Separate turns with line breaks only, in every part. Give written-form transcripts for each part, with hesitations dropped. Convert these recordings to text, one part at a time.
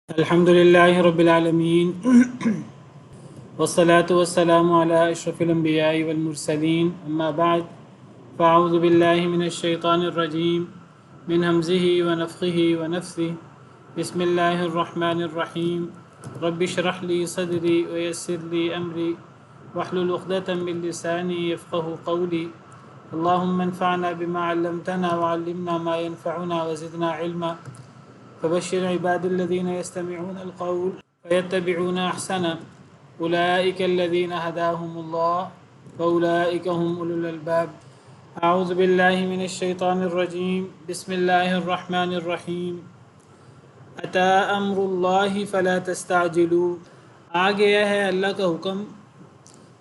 الحمد لله رب العالمين والصلاة والسلام على أشرف الأنبياء والمرسلين أما بعد فأعوذ بالله من الشيطان الرجيم من همزه ونفخه ونفثه بسم الله الرحمن الرحيم رب اشرح لي صدري ويسر لي أمري واحلل عقدة من لساني يفقه قولي اللهم انفعنا بما علمتنا وعلمنا ما ينفعنا وزدنا علما فبشر عباد الذين يستمعون القول فيتبعون أحسنه أولئك الذين هداهم الله وأولئك هم أولو الألباب أعوذ بالله من الشيطان الرجيم بسم الله الرحمن الرحيم أتى أمر الله فلا تستعجلوا آ گیا ہے اللہ کا حکم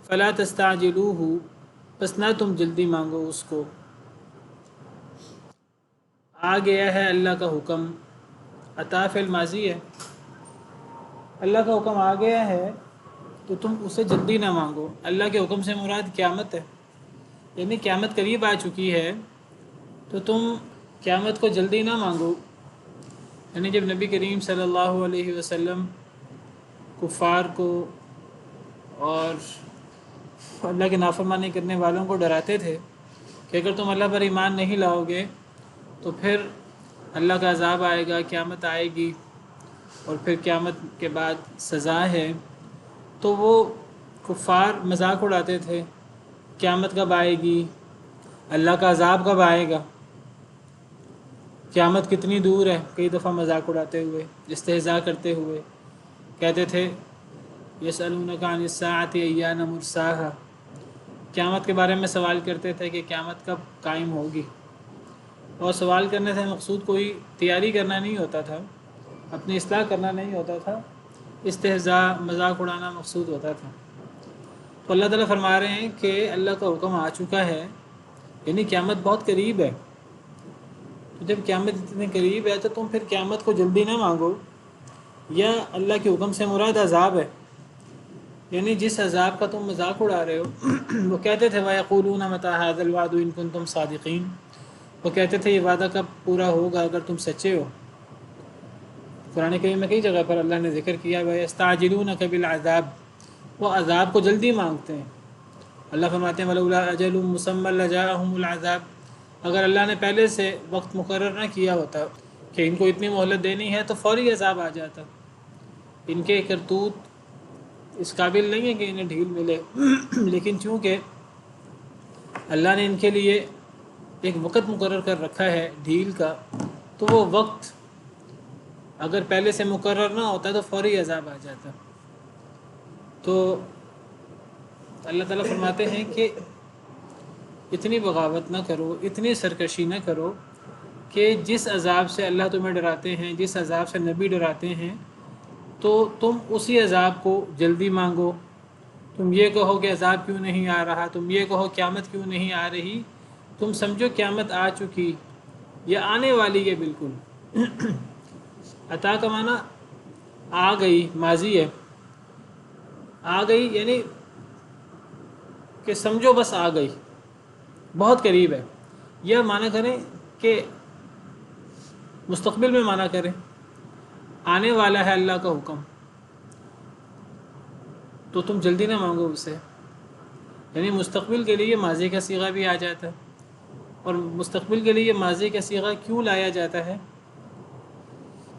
فلا تستعجلوه بس نہ تم جلدی مانگو اس کو. آ گیا ہے اللہ کا حکم، عطا فعل ماضی ہے. اللہ کا حکم آ گیا ہے تو تم اسے جلدی نہ مانگو. اللہ کے حکم سے مراد قیامت ہے، یعنی قیامت قریب آ چکی ہے تو تم قیامت کو جلدی نہ مانگو. یعنی جب نبی کریم صلی اللہ علیہ وسلم کفار کو اور اللہ کے نافرمانی کرنے والوں کو ڈراتے تھے کہ اگر تم اللہ پر ایمان نہیں لاؤ گے تو پھر اللہ کا عذاب آئے گا، قیامت آئے گی اور پھر قیامت کے بعد سزا ہے، تو وہ کفار مذاق اڑاتے تھے قیامت کب آئے گی، اللہ کا عذاب کب آئے گا، قیامت کتنی دور ہے. کئی دفعہ مذاق اڑاتے ہوئے، استہزاء کرتے ہوئے کہتے تھے یسألونک عن الساعۃ ایان مرساہا، قیامت کے بارے میں سوال کرتے تھے کہ قیامت کب قائم ہوگی. اور سوال کرنے سے مقصود کوئی تیاری کرنا نہیں ہوتا تھا، اپنی اصلاح کرنا نہیں ہوتا تھا، استہزاء مذاق اڑانا مقصود ہوتا تھا. تو اللہ تعالیٰ فرما رہے ہیں کہ اللہ کا حکم آ چکا ہے، یعنی قیامت بہت قریب ہے. تو جب قیامت اتنے قریب ہے تو تم پھر قیامت کو جلدی نہ مانگو. یا اللہ کے حکم سے مراد عذاب ہے، یعنی جس عذاب کا تم مذاق اڑا رہے ہو. وہ کہتے تھے وَيَقُولُونَ مَتَىٰ هَٰذَا الْوَعْدُ إِن كُنتُمْ صَادِقِينَ، وہ کہتے تھے یہ وعدہ کب پورا ہوگا اگر تم سچے ہو. قرآن کریم میں کئی جگہ پر اللہ نے ذکر کیا وَيَسْتَعْجِلُونَكَ بِالْعَذَابِ، وہ عذاب کو جلدی مانگتے ہیں. اللہ فرماتے ہیں وَلَوْلَا أَجَلٌ مُّسَمًّى لَجَاءَهُمُ الْعَذَابُ، اگر اللہ نے پہلے سے وقت مقرر نہ کیا ہوتا کہ ان کو اتنی مہلت دینی ہے تو فوری عذاب آ جاتا. ان کے کرتوت اس قابل نہیں ہے کہ انہیں ڈھیل ملے، لیکن چونکہ اللہ نے ان کے لیے ایک وقت مقرر کر رکھا ہے ڈھیل کا، تو وہ وقت اگر پہلے سے مقرر نہ ہوتا تو فوری عذاب آ جاتا. تو اللہ تعالیٰ فرماتے ہیں کہ اتنی بغاوت نہ کرو، اتنی سرکشی نہ کرو کہ جس عذاب سے اللہ تمہیں ڈراتے ہیں، جس عذاب سے نبی ڈراتے ہیں، تو تم اسی عذاب کو جلدی مانگو. تم یہ کہو کہ عذاب کیوں نہیں آ رہا، تم یہ کہو قیامت کیوں نہیں آ رہی. تم سمجھو قیامت آ چکی یا آنے والی ہے بالکل. عطا کا معنی آ گئی ماضی ہے، آ گئی یعنی کہ سمجھو بس آ گئی، بہت قریب ہے. یہ معنی کریں کہ مستقبل میں معنی کریں آنے والا ہے اللہ کا حکم، تو تم جلدی نہ مانگو اسے. یعنی مستقبل کے لیے ماضی کا صیغہ بھی آ جاتا ہے. اور مستقبل کے لیے ماضی کا صیغہ کیوں لایا جاتا ہے،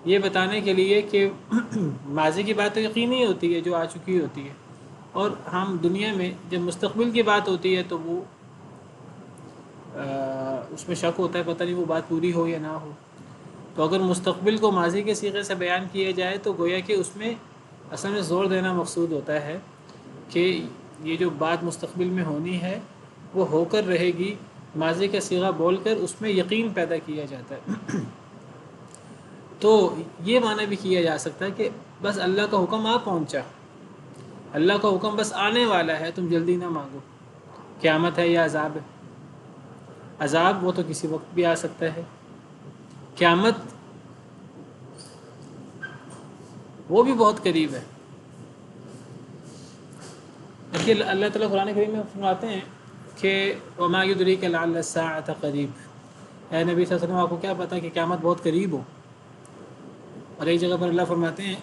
یہ بتانے کے لیے کہ ماضی کی بات تو یقینی ہوتی ہے جو آ چکی ہوتی ہے، اور ہم دنیا میں جب مستقبل کی بات ہوتی ہے تو وہ اس میں شک ہوتا ہے پتہ نہیں وہ بات پوری ہو یا نہ ہو. تو اگر مستقبل کو ماضی کے صیغے سے بیان کیا جائے تو گویا کہ اس میں اصل میں زور دینا مقصود ہوتا ہے کہ یہ جو بات مستقبل میں ہونی ہے وہ ہو کر رہے گی. ماضی کا صیغہ بول کر اس میں یقین پیدا کیا جاتا ہے. تو یہ معنی بھی کیا جا سکتا ہے کہ بس اللہ کا حکم آ پہنچا، اللہ کا حکم بس آنے والا ہے، تم جلدی نہ مانگو. قیامت ہے یا عذاب ہے؟ عذاب وہ تو کسی وقت بھی آ سکتا ہے، قیامت وہ بھی بہت قریب ہے. دیکھیے اللہ تعالیٰ قرآن کریم میں فرماتے ہیں کہ وما یدریک لعل الساعۃ قریب، اے نبی صلی اللہ علیہ وسلم آپ کو کیا پتہ کہ قیامت بہت قریب ہو. اور ایک جگہ پر اللہ فرماتے ہیں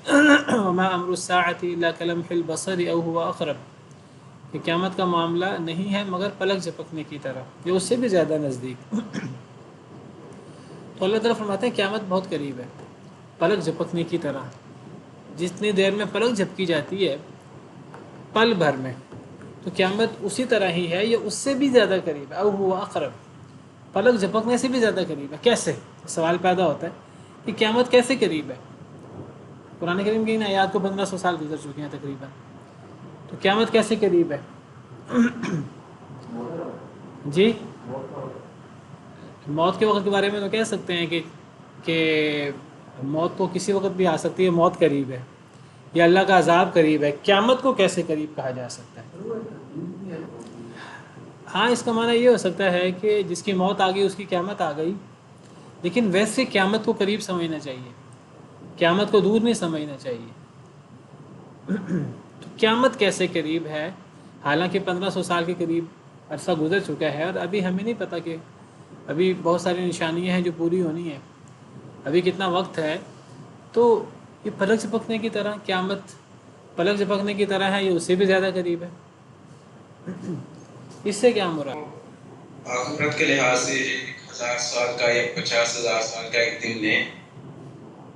وما امر الساعۃ الا کلمح البصر او هو اقرب، کہ قیامت کا معاملہ نہیں ہے مگر پلک جھپکنے کی طرح، یہ اس سے بھی زیادہ نزدیک۔ تو اللہ تعالیٰ فرماتے ہیں قیامت بہت قریب ہے، پلک جھپکنے کی طرح۔ جتنی دیر میں پلک جھپکی جاتی ہے پل بھر میں، تو قیامت اسی طرح ہی ہے، یہ اس سے بھی زیادہ قریب ہے، او هو اقرب، پلک جھپکنے سے بھی زیادہ قریب ہے۔ کیسے؟ سوال پیدا ہوتا ہے کہ قیامت کیسے قریب ہے؟ قرآن کریم کی ان آیات کو 1500 سال گزر چکے ہیں تقریباً، تو قیامت کیسے قریب ہے؟ جی، موت کے وقت کے بارے میں تو کہہ سکتے ہیں کہ موت تو کسی وقت بھی آ سکتی ہے، موت قریب ہے، یا اللہ کا عذاب قریب ہے۔ قیامت کو کیسے قریب کہا جا سکتا ہے؟ ہاں، اس کا معنی یہ ہو سکتا ہے کہ جس کی موت آ گئی اس کی قیامت آ گئی، لیکن ویسے قیامت کو قریب سمجھنا چاہیے، قیامت کو دور نہیں سمجھنا چاہیے۔ تو قیامت کیسے قریب ہے؟ حالانکہ 1500 سال کے قریب عرصہ گزر چکا ہے، اور ابھی ہمیں نہیں پتہ کہ ابھی بہت ساری نشانیاں ہیں جو پوری ہونی ہیں، ابھی کتنا وقت ہے۔ تو یہ پلک جھپکنے کی طرح، قیامت پلک جھپکنے کی طرح ہے، یہ اس سے بھی زیادہ قریب ہے۔ اس سے کیا مراد؟
آخرت کے لحاظ سے 1000 سال کا یا 50,000 سال کا ایک دن لیں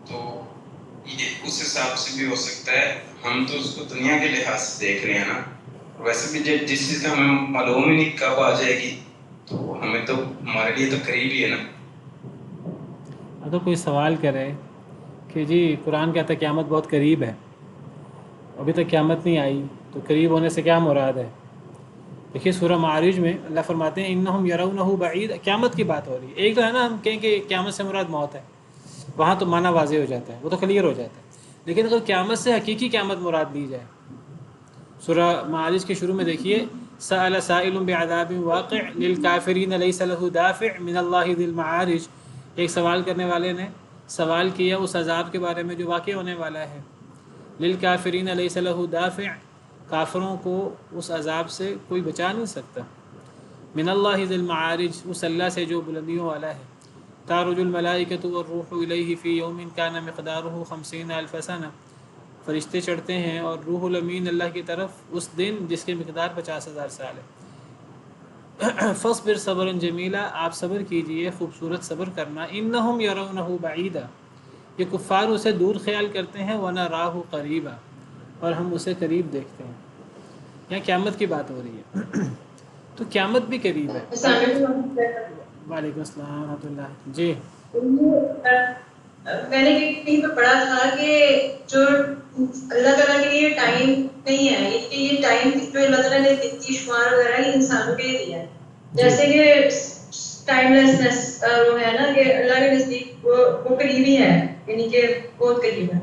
تو یہ اس حساب سے بھی ہو سکتا ہے۔ ہم تو اس کو دنیا کے لحاظ سے دیکھ رہے ہیں نا، ویسے بھی جس چیز کا ہمیں معلوم ہی نہیں کب آ جائے گی، تو ہمیں تو ہمارے لیے تو قریب ہی ہے نا۔
اگر کوئی سوال کرے کہ جی قرآن کہتا ہے قیامت بہت قریب ہے، ابھی تک قیامت نہیں آئی، تو قریب ہونے سے کیا مراد ہے؟ دیکھیے سورہ معارج میں اللہ فرماتے ہیں انہم یرونہ بعید، قیامت کی بات ہو رہی ہے۔ ایک تو ہے نا ہم کہیں کہ قیامت سے مراد موت ہے، وہاں تو معنی واضح ہو جاتا ہے، وہ تو کلیئر ہو جاتا ہے، لیکن اگر قیامت سے حقیقی قیامت مراد لی جائے، سورہ معارج کے شروع میں دیکھیے سأل سائل بعذاب واقع للکافرین لیس له دافع من اللہ ذی المعارج، ایک سوال کرنے والے نے سوال کیا اس عذاب کے بارے میں جو واقع ہونے والا ہے، للکافرین لیس له دافع، کافروں کو اس عذاب سے کوئی بچا نہیں سکتا، من اللہ ذی المعارج، اس اللہ سے جو بلندیوں والا ہے، تعرج الملائکۃ والروح الیہ فی یوم کان مقدارہ 50,000 سنہ، فرشتے چڑھتے ہیں اور روح الامین اللہ کی طرف اس دن جس کی مقدار 50,000 سال ہے۔ فاصبر صبرا جمیلا، آپ صبر کیجئے خوبصورت صبر کرنا، انہم یرونہ بعیدا، یہ کفار اسے دور خیال کرتے ہیں، ونراہ قریبا، اور ہم اسے قریب دیکھتے ہیں۔ یہاں قیامت کی بات ہو رہی ہے، تو قیامت بھی قریب ہے۔ وعلیکم السلام ورحمۃ اللہ۔ جی،
میں نے کہیں پہ پڑھا تھا کہ جو اللہ تعالیٰ کے لیے ٹائم نہیں ہے، یہ ٹائم جو اللہ تعالیٰ نے گنتی شمار وغیرہ یہ انسانوں کے لیے دیا ہے، جیسے کہ ٹائم لیسنس وہ ہے نا کہ اللہ کے نزدیک وہ قریب ہی ہے، یعنی کہ بہت قریب ہے۔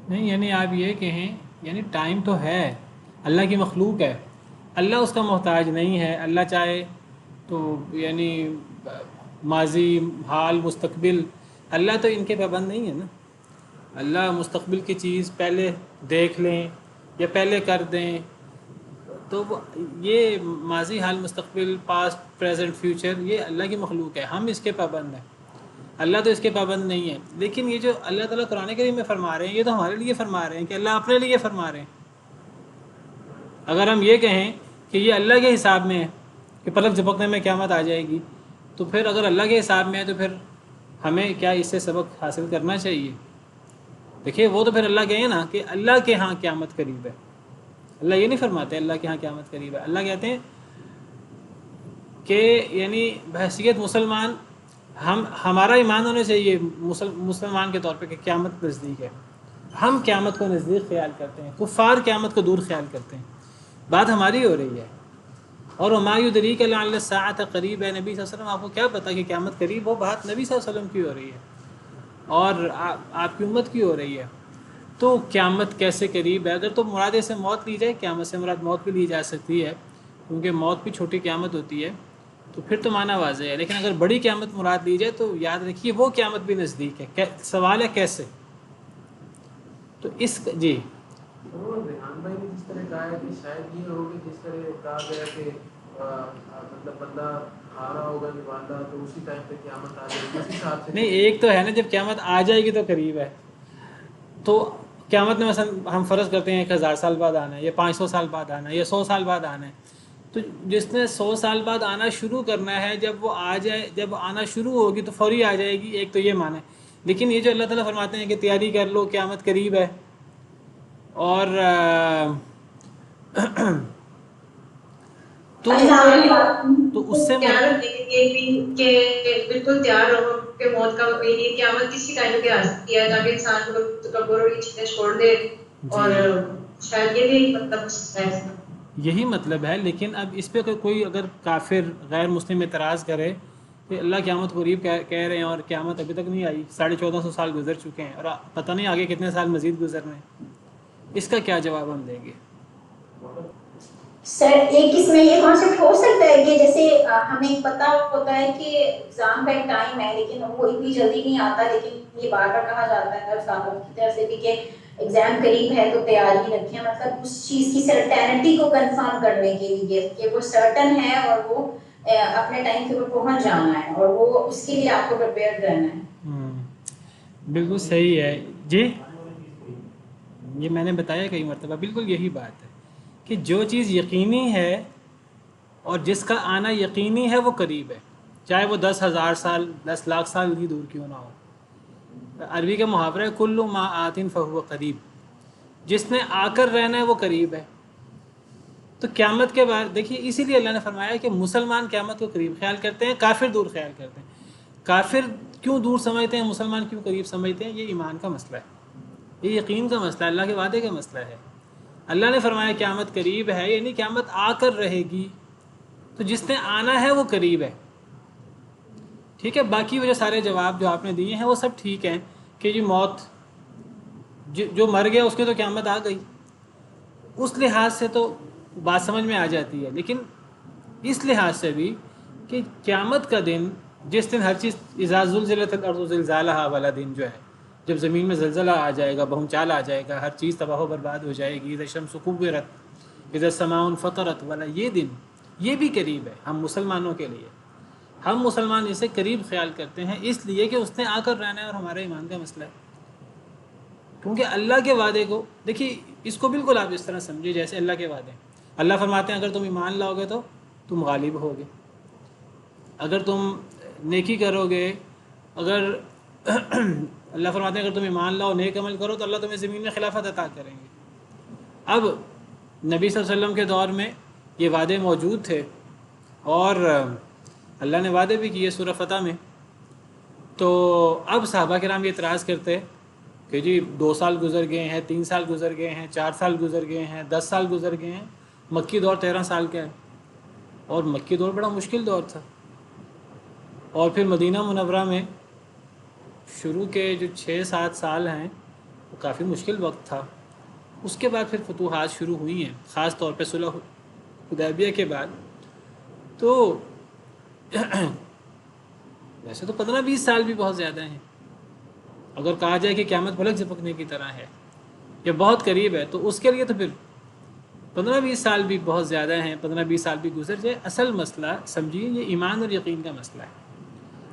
نہیں یعنی آپ یہ کہیں یعنی ٹائم تو ہے، اللہ کی مخلوق ہے، اللہ اس کا محتاج نہیں ہے، اللہ چاہے تو یعنی ماضی حال مستقبل، اللہ تو ان کے پابند نہیں ہے نا، اللہ مستقبل کی چیز پہلے دیکھ لیں یا پہلے کر دیں، تو یہ ماضی حال مستقبل پاسٹ پریزنٹ فیوچر یہ اللہ کی مخلوق ہے، ہم اس کے پابند ہیں، اللہ تو اس کے پابند نہیں ہے۔ لیکن یہ جو اللہ تعالیٰ قرآن کریم میں فرما رہے ہیں یہ تو ہمارے لیے فرما رہے ہیں کہ اللہ اپنے لیے فرما رہے ہیں۔ اگر ہم یہ کہیں کہ یہ اللہ کے حساب میں ہے کہ پلک جھپکنے میں قیامت آ جائے گی، تو پھر اگر اللہ کے حساب میں ہے تو پھر ہمیں کیا اس سے سبق حاصل کرنا چاہیے؟ دیکھیے وہ تو پھر اللہ کہیں نا کہ اللہ کے ہاں قیامت قریب ہے، اللہ یہ نہیں فرماتے اللہ کے ہاں قیامت قریب ہے، اللہ کہتے ہیں کہ یعنی بحیثیت مسلمان ہمارا ایمان ہونا چاہیے مسلمان کے طور پہ کہ قیامت نزدیک ہے، ہم قیامت کو نزدیک خیال کرتے ہیں، کفار قیامت کو دور خیال کرتے ہیں، بات ہماری ہو رہی ہے۔ اور وما یدریک لعل الساعۃ قریب ہے، نبی صلی اللہ علیہ وسلم آپ کو کیا پتہ کہ قیامت قریب ہو، بات نبی صلی اللہ علیہ وسلم کی ہو رہی ہے اور آپ کی امت کی ہو رہی ہے۔ تو قیامت کیسے قریب ہے؟ اگر تو مراد سے موت لی جائے، قیامت سے مراد موت بھی لی جا سکتی ہے کیونکہ موت بھی چھوٹی قیامت ہوتی ہے، تو پھر تو معنی واضح ہے، لیکن اگر بڑی قیامت مراد لی جائے تو یاد رکھیے وہ قیامت بھی نزدیک ہے۔ سوال ہے کیسے؟ تو اس جی
ریحان بھائی نے جس طرح کہا ہے کہ شاید یہ ہوگی جس طرح کہا گیا کہ مطلب بندہ کھا رہا ہوگا نوالا تو اسی ٹائم پہ قیامت آ جائے گی اس حساب سے.
نہیں، ایک تو ہے نا جب قیامت آ جائے گی تو قریب ہے. تو قیامت میں مثلا ہم فرض کرتے ہیں 1000 سال بعد آنا ہے، یا 500 سال بعد آنا ہے، یا 100 سال بعد آنا ہے. تو جس نے 100 سال بعد آنا شروع کرنا ہے، جب وہ آ جائے، جب آنا شروع ہوگی تو فوری آ جائے گی. ایک تو یہ معنی ہے. لیکن یہ جو اللہ تعالیٰ فرماتے ہیں کہ تیاری کر لو، قیامت قریب ہے، اور تو اس سے
تیار رکھنے کے لیے بھی کہ بالکل تیار رہو کہ موت کا یہ قیامت کسی ٹائم پہ آ سکتی ہے، تاکہ انسان کو تکبر اور یہ چیزیں چھوڑ دے. اور شاید یہ بھی مطلب ہے،
یہی مطلب ہے. لیکن اب اس پہ کوئی اگر کافر غیر مسلم اعتراض کرے کہ اللہ قیامت قریب کہہ رہے ہیں اور قیامت ابھی تک نہیں آئی، 1450 سال گزر چکے ہیں اور پتہ نہیں آگے کتنے سال مزید گزرنے ہیں، اس کا کیا جواب ہم دیں گے؟
سر ایک اس میں یہ کانسیپٹ ہو سکتا ہے کہ جیسے ہمیں پتہ ہوتا ہے کہ ایگزام کا ایک ٹائم ہے لیکن وہ اتنی جلدی نہیں آتا، لیکن یہ بار بار کہا جاتا ہے استادوں کی طرف سے بھی کہ ایگزام قریب ہے تو تیاری رکھیں، مطلب اس چیز کی سرٹینٹی کو کنفرم کرنے کے لیے کہ وہ سرٹن ہے اور وہ اپنے ٹائم کے اوپر پہنچ جانا ہے، اور وہ اس کے لیے آپ کو پریپیئر رہنا ہے.
بالکل صحیح ہے جی. یہ میں نے بتایا کئی مرتبہ، بالکل یہی بات ہے کہ جو چیز یقینی ہے اور جس کا آنا یقینی ہے وہ قریب ہے، چاہے وہ 10,000 سال 10 لاکھ سال بھی دور کیوں نہ ہو. عربی کا محاورہ ہے کل ما آت فہو قریب، جس نے آ کر رہنا ہے وہ قریب ہے. تو قیامت کے بعد دیکھیے، اسی لیے اللہ نے فرمایا کہ مسلمان قیامت کو قریب خیال کرتے ہیں، کافر دور خیال کرتے ہیں. کافر کیوں دور سمجھتے ہیں، مسلمان کیوں قریب سمجھتے ہیں؟ یہ ایمان کا مسئلہ ہے، یہ یقین کا مسئلہ ہے، اللہ کے وعدے کا مسئلہ ہے. اللہ نے فرمایا قیامت قریب ہے، یعنی قیامت آ کر رہے گی، تو جس نے آنا ہے وہ قریب ہے. ٹھیک ہے، باقی وہ جو سارے جواب جو آپ نے دیے ہیں وہ سب ٹھیک ہیں کہ جی موت جو مر گیا اس کی تو قیامت آ گئی، اس لحاظ سے تو بات سمجھ میں آ جاتی ہے. لیکن اس لحاظ سے بھی کہ قیامت کا دن، جس دن ہر چیز اذا زلزلت الارض زلزالها والا دن جو ہے، جب زمین میں زلزلہ آ جائے گا، بہم چال آ جائے گا، ہر چیز تباہ و برباد ہو جائے گی، اذا الشمس کورت اذا السماء انفطرت والا یہ دن، یہ بھی قریب ہے ہم مسلمانوں کے لیے. ہم مسلمان اسے قریب خیال کرتے ہیں اس لیے کہ اس نے آ کر رہنا ہے اور ہمارے ایمان کا مسئلہ ہے. کیونکہ اللہ کے وعدے کو دیکھیے، اس کو بالکل آپ اس طرح سمجھیے جیسے اللہ کے وعدے. اللہ فرماتے ہیں اگر تم ایمان لاؤ گے تو تم غالب ہوگے، اگر تم نیکی کرو گے، اگر اللہ فرماتے ہیں اگر تم ایمان لاؤ نیک عمل کرو تو اللہ تمہیں زمین میں خلافت عطا کریں گے. اب نبی صلی اللہ علیہ وسلم کے دور میں یہ وعدے موجود تھے اور اللہ نے وعدے بھی کیے سورہ فتح میں. تو اب صحابہ کرام یہ اعتراض کرتے کہ جی 2 سال گزر گئے ہیں، 3 سال گزر گئے ہیں، 4 سال گزر گئے ہیں، 10 سال گزر گئے ہیں، مکی دور 13 سال کا ہے، اور مکی دور بڑا مشکل دور تھا. اور پھر مدینہ منورہ میں شروع کے جو 6-7 سال ہیں وہ کافی مشکل وقت تھا. اس کے بعد پھر فتوحات شروع ہوئی ہیں، خاص طور پہ صلح حدیبیہ کے بعد. تو ویسے تو 15-20 سال بھی بہت زیادہ ہیں. اگر کہا جائے کہ قیامت پلک جھپکنے کی طرح ہے یا بہت قریب ہے تو اس کے لیے تو پھر 15-20 سال بھی بہت زیادہ ہیں، 15-20 سال بھی گزر جائے. اصل مسئلہ سمجھیے یہ ایمان اور یقین کا مسئلہ ہے،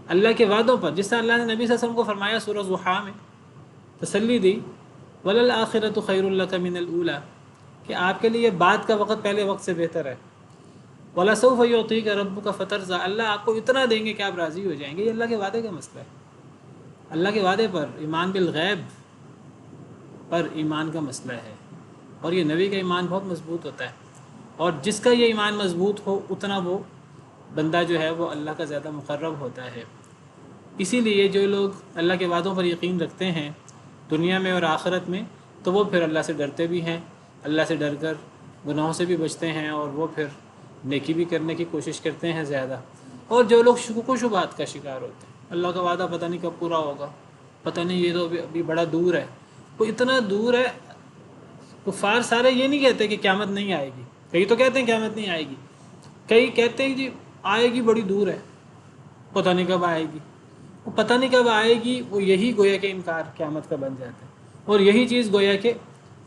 اللہ کے وعدوں پر. جس طرح اللہ نے نبی صلی اللہ علیہ وسلم کو فرمایا سورہ ضحیٰ میں تسلی دی وَلَلْآخِرَةُ خَيْرٌ لَكَ مِنَ الْأُولَىٰ، کہ آپ کے لیے بعد کا وقت پہلے وقت سے بہتر ہے. وَلَسَوْفَ يُعْطِيكَ رَبُّكَ فَتَرْضَىٰ، اللہ آپ کو اتنا دیں گے کہ آپ راضی ہو جائیں گے. یہ اللہ کے وعدے کا مسئلہ ہے. اللہ کے وعدے پر ایمان بالغیب پر ایمان کا مسئلہ ہے، اور یہ نبی کا ایمان بہت مضبوط ہوتا ہے. اور جس کا یہ ایمان مضبوط ہو اتنا وہ بندہ جو ہے وہ اللہ کا زیادہ مقرب ہوتا ہے. اسی لیے جو لوگ اللہ کے وعدوں پر یقین رکھتے ہیں دنیا میں اور آخرت میں، تو وہ پھر اللہ سے ڈرتے بھی ہیں، اللہ سے ڈر کر گناہوں سے بھی بچتے ہیں، اور وہ پھر نیکی بھی کرنے کی کوشش کرتے ہیں زیادہ. اور جو لوگ شکوک و شبہات کا شکار ہوتے ہیں، اللہ کا وعدہ پتہ نہیں کب پورا ہوگا، پتہ نہیں یہ تو ابھی بڑا دور ہے. وہ اتنا دور ہے، کفار سارے یہ نہیں کہتے کہ قیامت نہیں آئے گی. کئی تو کہتے ہیں قیامت نہیں آئے گی، کئی کہتے ہیں جی آئے گی، بڑی دور ہے، پتہ نہیں کب آئے گی. وہ پتہ نہیں کب آئے گی، وہ یہی گویا کہ انکار قیامت کا بن جاتا ہے. اور یہی چیز گویا کہ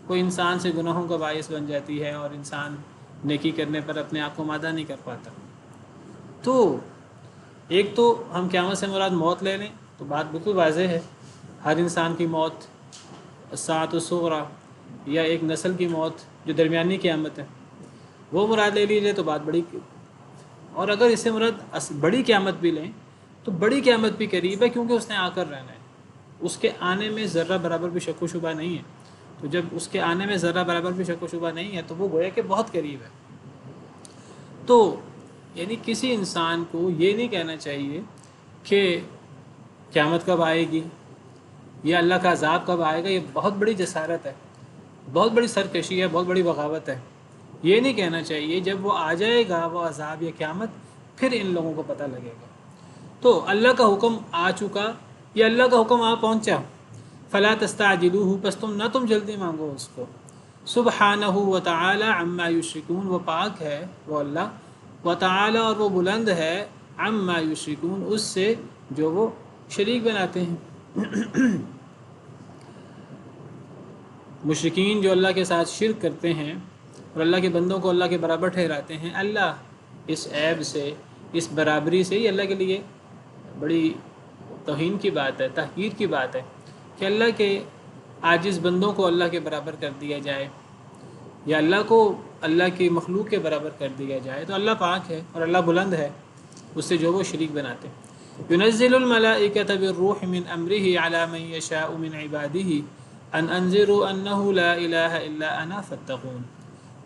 کوئی انسان سے گناہوں کا باعث بن جاتی ہے اور انسان نیکی کرنے پر اپنے آپ کو آمادہ نہیں کر پاتا. تو ایک تو ہم قیامت سے مراد موت لے لیں تو بات بالکل واضح ہے، ہر انسان کی موت، الساعۃ الصغریٰ، یا ایک نسل کی موت جو درمیانی قیامت ہے وہ مراد لے لیجیے تو بات بڑی، اور اگر اس سے مراد بڑی قیامت بھی لیں تو بڑی قیامت بھی قریب ہے، کیونکہ اس نے آ کر رہنا ہے، اس کے آنے میں ذرہ برابر بھی شک و شبہ نہیں ہے۔ تو جب اس کے آنے میں ذرہ برابر بھی شک و شبہ نہیں ہے تو وہ گویا کہ بہت قریب ہے۔ تو یعنی کسی انسان کو یہ نہیں کہنا چاہیے کہ قیامت کب آئے گی یا اللہ کا عذاب کب آئے گا، یہ بہت بڑی جسارت ہے، بہت بڑی سرکشی ہے، بہت بڑی بغاوت ہے۔ یہ نہیں کہنا چاہیے جب وہ آ جائے گا وہ عذاب یا قیامت، پھر ان لوگوں کو پتہ لگے گا۔ تو اللہ کا حکم آ چکا یا اللہ کا حکم آ پہنچا، فلا تستعجلوہ، پس تم جلدی مانگو اس کو۔ سبحانہ و تعالی عما یشرکون، وہ پاک ہے وہ اللہ، و تعالی، اور وہ بلند ہے، عما یشرکون، اس سے جو وہ شریک بناتے ہیں۔ مشرکین جو اللہ کے ساتھ شرک کرتے ہیں اور اللہ کے بندوں کو اللہ کے برابر ٹھہراتے ہیں، اللہ اس عیب سے، اس برابری سے، یہ اللہ کے لیے بڑی توہین کی بات ہے، تحقیر کی بات ہے کہ اللہ کے عاجز بندوں کو اللہ کے برابر کر دیا جائے یا اللہ کو اللہ کی مخلوق کے برابر کر دیا جائے۔ تو اللہ پاک ہے اور اللہ بلند ہے اس سے جو وہ شریک بناتے ہیں۔ ينزل الملائکۃ بالروح من امرہ علی من یشاء من عبادہ ان انذروا انہ لا الہ الا انا فاتقون،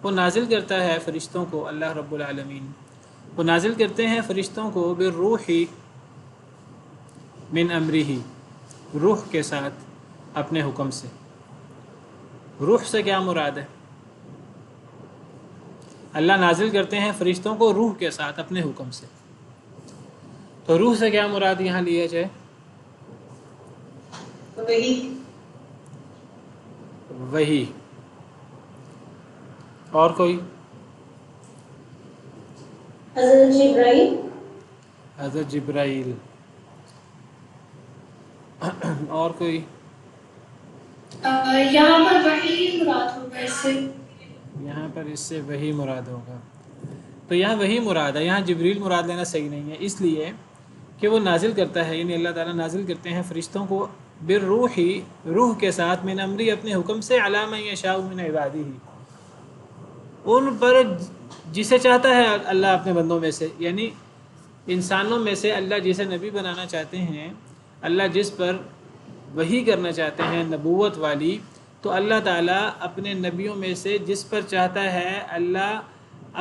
وہ نازل کرتا ہے فرشتوں کو، اللہ رب العالمین وہ نازل کرتے ہیں فرشتوں کو بالروح من امرہ، روح کے ساتھ اپنے حکم سے۔ روح سے کیا مراد ہے؟ اللہ نازل کرتے ہیں فرشتوں کو روح کے ساتھ اپنے حکم سے، تو روح سے کیا مراد یہاں لیا جائے؟ وہی، اور کوئی؟
حضرت جبرائیل،
حضرت جبرائیل، اور کوئی؟
یہاں پر وحی مراد ہوگا اس سے،
یہاں پر اس سے وہی مراد ہوگا، تو یہاں وہی مراد ہے، یہاں جبریل مراد لینا صحیح نہیں ہے، اس لیے کہ وہ نازل کرتا ہے، یعنی اللہ تعالیٰ نازل کرتے ہیں فرشتوں کو بالروح، روح کے ساتھ، من امری، اپنے حکم سے، علی من یشاء من عبادہ، ان پر جسے چاہتا ہے اللہ اپنے بندوں میں سے، یعنی انسانوں میں سے اللہ جسے نبی بنانا چاہتے ہیں، اللہ جس پر وحی کرنا چاہتے ہیں نبوت والی، تو اللہ تعالیٰ اپنے نبیوں میں سے جس پر چاہتا ہے اللہ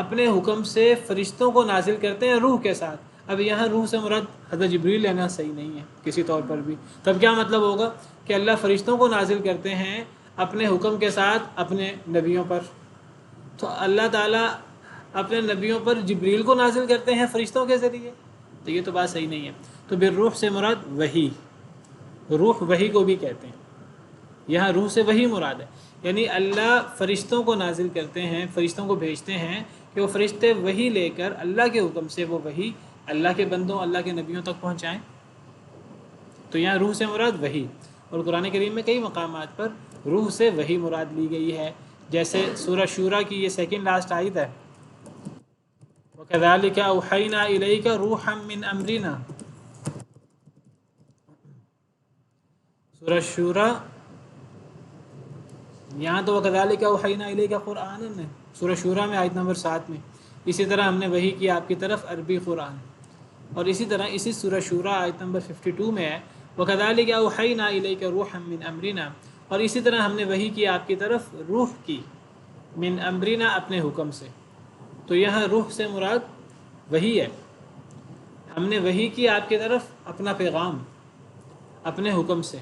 اپنے حکم سے فرشتوں کو نازل کرتے ہیں روح کے ساتھ۔ اب یہاں روح سے مراد حضرت جبریل لینا صحیح نہیں ہے کسی طور پر بھی، تب کیا مطلب ہوگا کہ اللہ فرشتوں کو نازل کرتے ہیں اپنے حکم کے ساتھ اپنے نبیوں پر، تو اللہ تعالیٰ اپنے نبیوں پر جبریل کو نازل کرتے ہیں فرشتوں کے ذریعے، تو یہ تو بات صحیح نہیں ہے۔ تو بالروح سے مراد وحی، روح وحی کو بھی کہتے ہیں، یہاں روح سے وحی مراد ہے، یعنی اللہ فرشتوں کو نازل کرتے ہیں، فرشتوں کو بھیجتے ہیں کہ وہ فرشتے وحی لے کر اللہ کے حکم سے وہ وحی اللہ کے بندوں، اللہ کے نبیوں تک پہنچائیں، تو یہاں روح سے مراد وحی۔ اور قرآن کریم میں کئی مقامات پر روح سے وحی مراد لی گئی ہے، جیسے سورہ شورا کی یہ سیکنڈ لاسٹ آیت ہے، وَكَذَلِكَ أَوْحَيْنَا إِلَيْكَ رُوحًا مِّنْ أَمْرِنَا، سورہ شورا، یہاں تو وَكَذَلِكَ أَوْحَيْنَا إِلَيْكَ قرآن ہے، سورہ شورا میں آیت نمبر 7 میں، اسی طرح ہم نے وحی کیا آپ کی طرف عربی قرآن، اور اسی طرح اسی سورہ شورا آیت نمبر 52 میں ہے وَكَذَلِكَ أَوْحَيْنَا إِلَيْكَ رُوحًا مِّنْ أَمْرِنَا، اور اسی طرح ہم نے وحی کیا آپ کی طرف روح کی، من امرنا، اپنے حکم سے، تو یہاں روح سے مراد وحی ہے، ہم نے وحی کی آپ کی طرف اپنا پیغام اپنے حکم سے،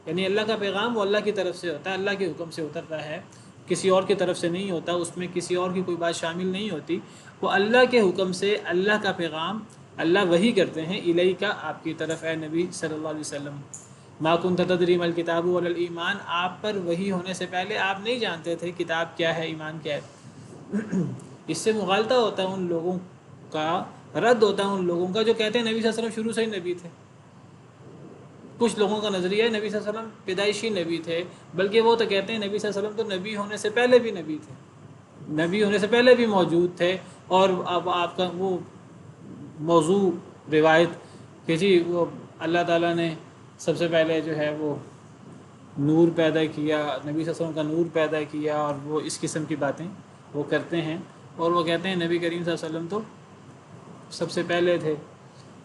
یعنی اللہ کا پیغام وہ اللہ کی طرف سے ہوتا ہے، اللہ کے حکم سے اترتا ہے، کسی اور کی طرف سے نہیں ہوتا، اس میں کسی اور کی کوئی بات شامل نہیں ہوتی، وہ اللہ کے حکم سے اللہ کا پیغام اللہ وحی کرتے ہیں الیک، آپ کی طرف، اے نبی صلی اللہ علیہ وسلم، ما کنت تدری ما الکتاب ولا الایمان، آپ پر وحی ہونے سے پہلے آپ نہیں جانتے تھے کتاب کیا ہے، ایمان کیا ہے۔ اس سے مغالطہ ہوتا ہے ان لوگوں کا، رد ہوتا ہے ان لوگوں کا جو کہتے ہیں نبی صلی اللہ علیہ وسلم شروع سے ہی نبی تھے۔ کچھ لوگوں کا نظریہ ہے نبی صلی اللہ علیہ وسلم پیدائشی نبی تھے، بلکہ وہ تو کہتے ہیں نبی صلی اللہ علیہ وسلم تو نبی ہونے سے پہلے بھی نبی تھے، نبی ہونے سے پہلے بھی موجود تھے، اور اب آپ کا وہ موضوع روایت کہ جی وہ اللہ تعالیٰ نے سب سے پہلے جو ہے وہ نور پیدا کیا، نبی صلی اللہ علیہ وسلم کا نور پیدا کیا، اور وہ اس قسم کی باتیں وہ کرتے ہیں، اور وہ کہتے ہیں نبی کریم صلی اللہ علیہ وسلم تو سب سے پہلے تھے،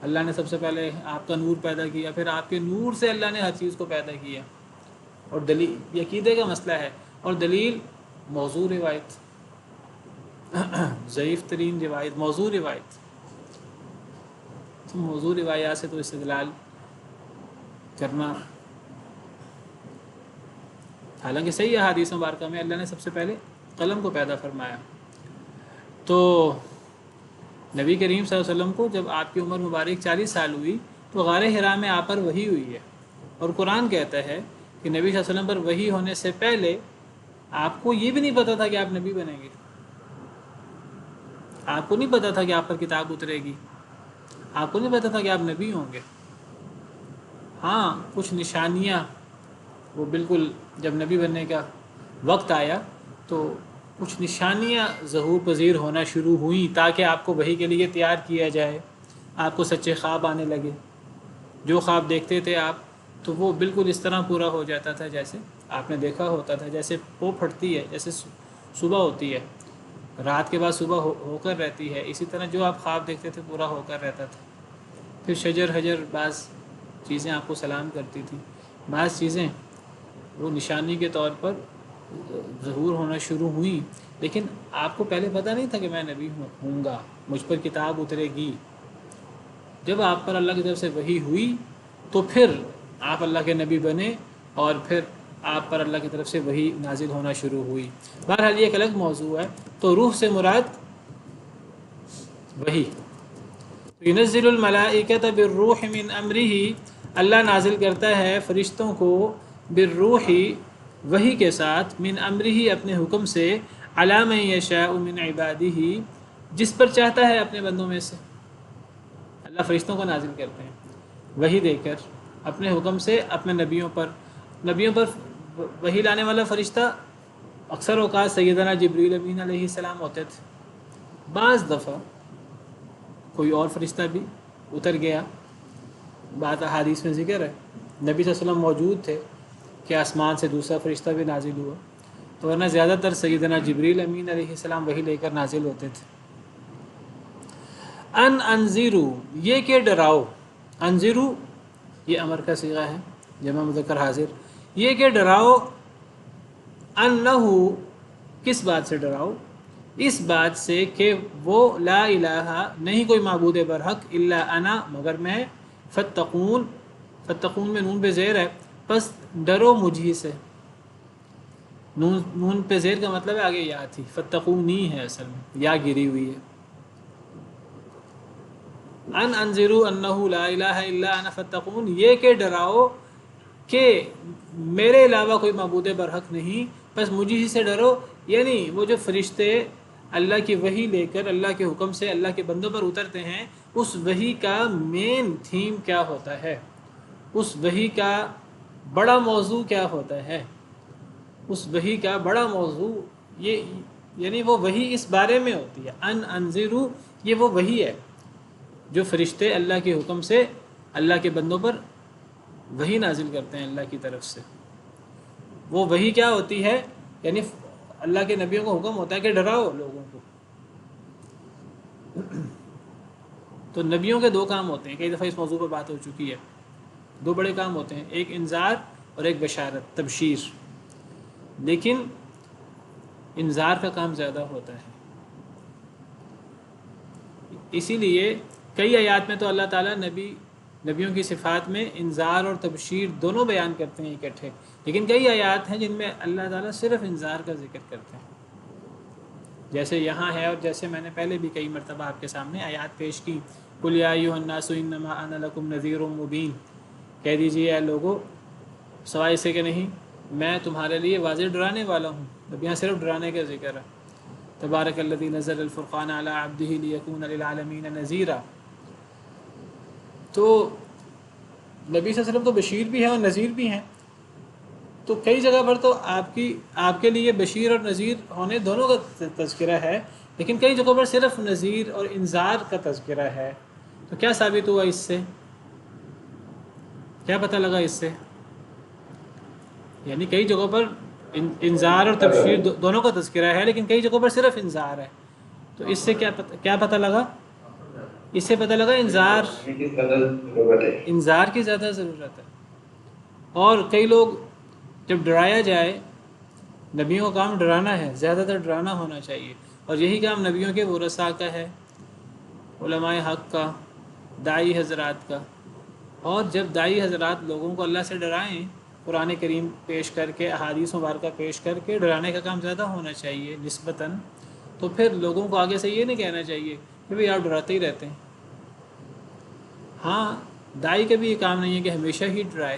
اللہ نے سب سے پہلے آپ کا نور پیدا کیا، پھر آپ کے نور سے اللہ نے ہر چیز کو پیدا کیا، اور دلیل یہ عقیدے کا مسئلہ ہے، اور دلیل موضوع روایت، ضعیف ترین روایت، موضوع روایت، تو موضوع روایات سے تو استدلال کرنا، حالانکہ صحیح احادیث مبارکہ میں اللہ نے سب سے پہلے قلم کو پیدا فرمایا۔ تو نبی کریم صلی اللہ علیہ وسلم کو جب آپ کی عمر مبارک 40 سال ہوئی تو غار حرا میں آپ پر وحی ہوئی ہے، اور قرآن کہتا ہے کہ نبی صلی اللہ علیہ وسلم پر وحی ہونے سے پہلے آپ کو یہ بھی نہیں پتا تھا کہ آپ نبی بنیں گے، آپ کو نہیں پتا تھا کہ آپ پر کتاب اترے گی، آپ کو نہیں پتا تھا کہ آپ نبی ہوں گے۔ ہاں کچھ نشانیاں وہ بالکل جب نبی بننے کا وقت آیا تو کچھ نشانیاں ظہور پذیر ہونا شروع ہوئیں تاکہ آپ کو وحی کے لیے تیار کیا جائے، آپ کو سچے خواب آنے لگے، جو خواب دیکھتے تھے آپ تو وہ بالکل اس طرح پورا ہو جاتا تھا جیسے آپ نے دیکھا ہوتا تھا، جیسے پو پھٹتی ہے، جیسے صبح ہوتی ہے، رات کے بعد صبح ہو کر رہتی ہے، اسی طرح جو آپ خواب دیکھتے تھے پورا ہو کر رہتا تھا۔ پھر شجر حجر بعض چیزیں آپ کو سلام کرتی تھی، بعض چیزیں وہ نشانی کے طور پر ظہور ہونا شروع ہوئیں، لیکن آپ کو پہلے پتہ نہیں تھا کہ میں نبی ہوں گا، مجھ پر کتاب اترے گی۔ جب آپ پر اللہ کی طرف سے وحی ہوئی تو پھر آپ اللہ کے نبی بنے، اور پھر آپ پر اللہ کی طرف سے وحی نازل ہونا شروع ہوئی۔ بہرحال یہ ایک الگ موضوع ہے۔ تو روح سے مراد وحی، ينزل الملائکۃ بالروح من امرہ، اللہ نازل کرتا ہے فرشتوں کو بالروح وحی کے ساتھ، من امرہ اپنے حکم سے، علی من یشاء من عبادہ جس پر چاہتا ہے اپنے بندوں میں سے۔ اللہ فرشتوں کو نازل کرتے ہیں وحی دے کر اپنے حکم سے اپنے نبیوں پر وحی لانے والا فرشتہ اکثر اوقات سیدنا جبریل امین علیہ السلام ہوتے تھے، بعض دفعہ کوئی اور فرشتہ بھی اتر گیا، بات احادیث میں ذکر ہے، نبی صلی اللہ علیہ وسلم موجود تھے کہ آسمان سے دوسرا فرشتہ بھی نازل ہوا، تو ورنہ زیادہ تر سیدنا جبریل امین علیہ السلام وحی لے کر نازل ہوتے تھے۔ انذرو یہ کہ ڈراؤ، انذرو یہ امر کا صیغہ ہے، جمع مذکر حاضر، یہ کہ ڈراؤ، انہو کس بات سے ڈراؤ، اس بات سے کہ وہ لا الہ نہیں کوئی معبود برحق الا انا مگر میں، فتقون میں نون پہ زیر ہے، پس ڈرو مجھی سے، نون پہ زیر کا مطلب ہے آگے یا تھی، فتقونی ہے اصل میں، یا گری ہوئی ہے۔ انذروا انہ لا الہ الا انا فتقون یہ کہ ڈراؤ کہ میرے علاوہ کوئی معبود برحق نہیں، بس مجھے ہی سے ڈرو، یعنی وہ جو فرشتے اللہ کی وحی لے کر اللہ کے حکم سے اللہ کے بندوں پر اترتے ہیں، اس وحی کا مین تھیم کیا ہوتا ہے، اس وحی کا بڑا موضوع کیا ہوتا ہے، اس وحی کا بڑا موضوع یہ، یعنی وہ وحی اس بارے میں ہوتی ہے۔ انذروا یہ وہ وحی ہے جو فرشتے اللہ کے حکم سے اللہ کے بندوں پر وحی نازل کرتے ہیں اللہ کی طرف سے۔ وہ وحی کیا ہوتی ہے، یعنی اللہ کے نبیوں کو حکم ہوتا ہے کہ ڈراؤ لوگوں کو۔ تو نبیوں کے دو کام ہوتے ہیں، کئی دفعہ اس موضوع پر بات ہو چکی ہے، دو بڑے کام ہوتے ہیں، ایک انذار اور ایک بشارت، تبشیر، لیکن انذار کا کام زیادہ ہوتا ہے۔ اسی لیے کئی آیات میں تو اللہ تعالیٰ نبیوں کی صفات میں انذار اور تبشیر دونوں بیان کرتے ہیں اکٹھے، لیکن کئی آیات ہیں جن میں اللہ تعالیٰ صرف انذار کا ذکر کرتے ہیں، جیسے یہاں ہے، اور جیسے میں نے پہلے بھی کئی مرتبہ آپ کے سامنے آیات پیش کی، قُلْ يَا أَيُّهَا النَّاسُ إِنَّمَا أَنَا لَكُمْ نَذِيرٌ مُبِينٌ، کہہ دیجیے اے لوگو سوائے اسے کہ نہیں میں تمہارے لیے واضح ڈرانے والا ہوں۔ اب یہاں صرف ڈرانے کا ذکر ہے، تبارک الذی نزل الفرقان علی عبدہ لیکون للعالمین نذیرا۔ تو نبی صلی اللہ علیہ وسلم تو بشیر بھی ہیں اور نذیر بھی ہیں، تو کئی جگہ پر تو آپ کے لیے بشیر اور نذیر ہونے دونوں کا تذکرہ ہے، لیکن کئی جگہوں پر صرف نذیر اور انذار کا تذکرہ ہے۔ تو کیا ثابت ہوا اس سے؟ کیا پتہ لگا اس سے؟ یعنی کئی جگہوں پر انذار اور تبشیر دونوں کا تذکرہ ہے، لیکن کئی جگہوں پر صرف انذار ہے. تو اس سے کیا پتہ لگا؟ اس سے پتہ لگا انذار کی زیادہ ضرورت ہے. اور کئی لوگ جب ڈرایا جائے، نبیوں کا کام ڈرانا ہے، زیادہ تر ڈرانا ہونا چاہیے، اور یہی کام نبیوں کے ورثاء کا ہے، علماء حق کا، داعی حضرات کا. اور جب داعی حضرات لوگوں کو اللہ سے ڈرائیں، قرآن کریم پیش کر کے، احادیث مبارکہ پیش کر کے، ڈرانے کا کام زیادہ ہونا چاہیے نسبتاً. تو پھر لوگوں کو آگے سے یہ نہیں کہنا چاہیے کہ بھئی آپ ڈراتے ہی رہتے ہیں. ہاں، داعی کا بھی یہ کام نہیں ہے کہ ہمیشہ ہی ڈرائے،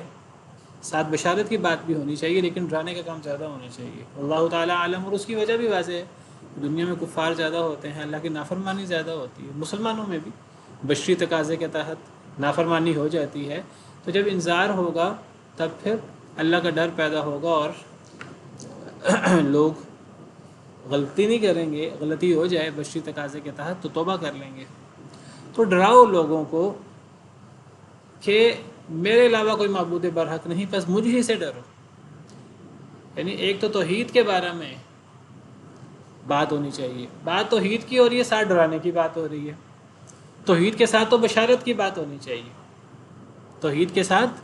ساتھ بشارت کی بات بھی ہونی چاہیے، لیکن ڈرانے کا کام زیادہ ہونا چاہیے. اللہ تعالیٰ عالم. اور اس کی وجہ بھی واضح ہے، دنیا میں کفار زیادہ ہوتے ہیں، اللہ کی نافرمانی زیادہ ہوتی ہے. مسلمانوں میں بھی بشری تقاضے کے تحت نافرمانی ہو جاتی ہے. تو جب انذار ہوگا تب پھر اللہ کا ڈر پیدا ہوگا، اور لوگ غلطی نہیں کریں گے. غلطی ہو جائے بشری تقاضے کے تحت تو توبہ کر لیں گے. تو ڈراؤ لوگوں کو کہ میرے علاوہ کوئی معبود برحق نہیں، بس مجھ ہی سے ڈرو. یعنی ایک تو توحید کے بارے میں بات ہونی چاہیے، بات توحید کی ہو رہی ہے، ساتھ ڈرانے کی بات ہو رہی ہے. توحید کے ساتھ تو بشارت کی بات ہونی چاہیے، توحید کے ساتھ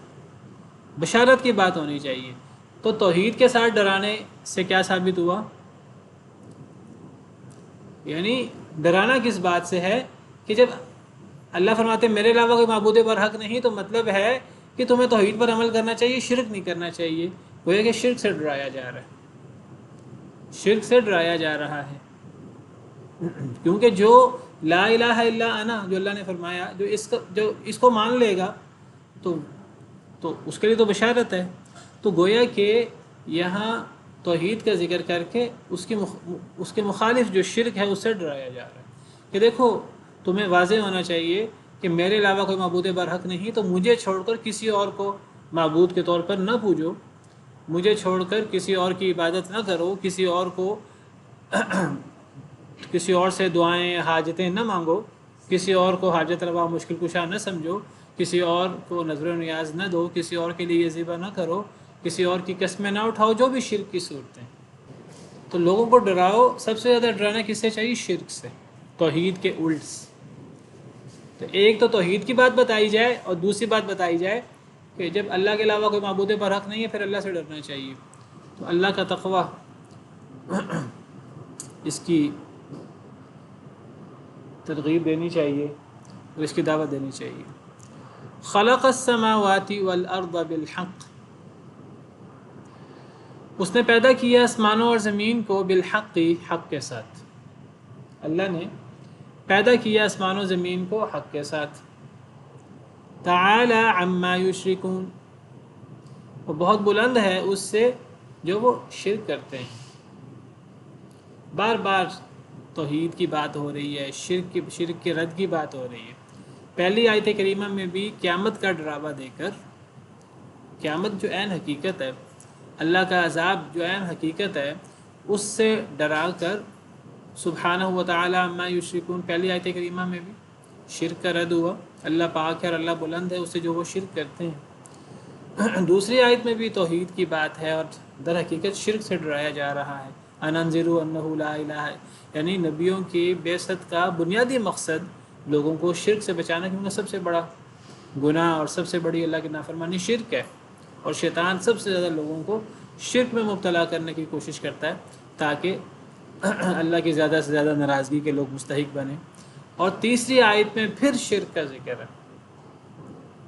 بشارت کی بات ہونی چاہیے. تو توحید کے ساتھ ڈرانے سے کیا ثابت ہوا؟ یعنی ڈرانا کس بات سے ہے کہ جب اللہ فرماتے ہیں میرے علاوہ کوئی معبود برحق نہیں، تو مطلب ہے کہ تمہیں توحید پر عمل کرنا چاہیے، شرک نہیں کرنا چاہیے. وہ یہ کہ شرک سے ڈرایا جا رہا ہے، شرک سے ڈرایا جا رہا ہے. کیونکہ جو لا الہ الا انا، جو اللہ نے فرمایا، جو اس کو مان لے گا تو اس کے لیے تو بشارت ہے. تو گویا کہ یہاں توحید کا ذکر کر کے اس کے مخالف جو شرک ہے اس سے ڈرایا جا رہا ہے کہ دیکھو تمہیں واضح ہونا چاہیے کہ میرے علاوہ کوئی معبود برحق نہیں، تو مجھے چھوڑ کر کسی اور کو معبود کے طور پر نہ پوجو، مجھے چھوڑ کر کسی اور کی عبادت نہ کرو، کسی اور کو کسی اور سے دعائیں حاجتیں نہ مانگو، کسی اور کو حاجت روا مشکل کشا نہ سمجھو، کسی اور کو نظر و نیاز نہ دو، کسی اور کے لیے ذبح نہ کرو، کسی اور کی قسمیں نہ اٹھاؤ، جو بھی شرک کی صورتیں. تو لوگوں کو ڈراؤ، سب سے زیادہ ڈرانا کس سے چاہیے؟ شرک سے، توحید کے الٹ. تو ایک تو توحید کی بات بتائی جائے، اور دوسری بات بتائی جائے کہ جب اللہ کے علاوہ کوئی معبود برحق نہیں ہے پھر اللہ سے ڈرنا چاہیے. تو اللہ کا تقوی اس کی ترغیب دینی چاہیے اور اس کی دعوت دینی چاہیے. خلق السماوات والارض بالحق، اس نے پیدا کیا آسمانوں اور زمین کو بالحق، حق کے ساتھ. اللہ نے پیدا کیا آسمان و زمین کو حق کے ساتھ. تعالی عما یشرکون، وہ بہت بلند ہے اس سے جو وہ شرک کرتے ہیں. بار بار توحید کی بات ہو رہی ہے، شرک کے رد کی بات ہو رہی ہے. پہلی آیت کریمہ میں بھی قیامت کا ڈراوا دے کر، قیامت جو عین حقیقت ہے، اللہ کا عذاب جو عین حقیقت ہے، اس سے ڈرا کر سبحانہ و تعالی عما یشرکون، پہلی آیت کریمہ میں بھی شرک کا رد ہوا. اللہ پاک ہے اور اللہ بلند ہے اس سے جو وہ شرک کرتے ہیں. دوسری آیت میں بھی توحید کی بات ہے اور در حقیقت شرک سے ڈرایا جا رہا ہے. ان انذروا انہ لا الہ، یعنی نبیوں کی بعثت کا بنیادی مقصد لوگوں کو شرک سے بچانا، کیونکہ سب سے بڑا گناہ اور سب سے بڑی اللہ کی نافرمانی شرک ہے، اور شیطان سب سے زیادہ لوگوں کو شرک میں مبتلا کرنے کی کوشش کرتا ہے تاکہ اللہ کی زیادہ سے زیادہ ناراضگی کے لوگ مستحق بنیں. اور تیسری آیت میں پھر شرک کا ذکر ہے،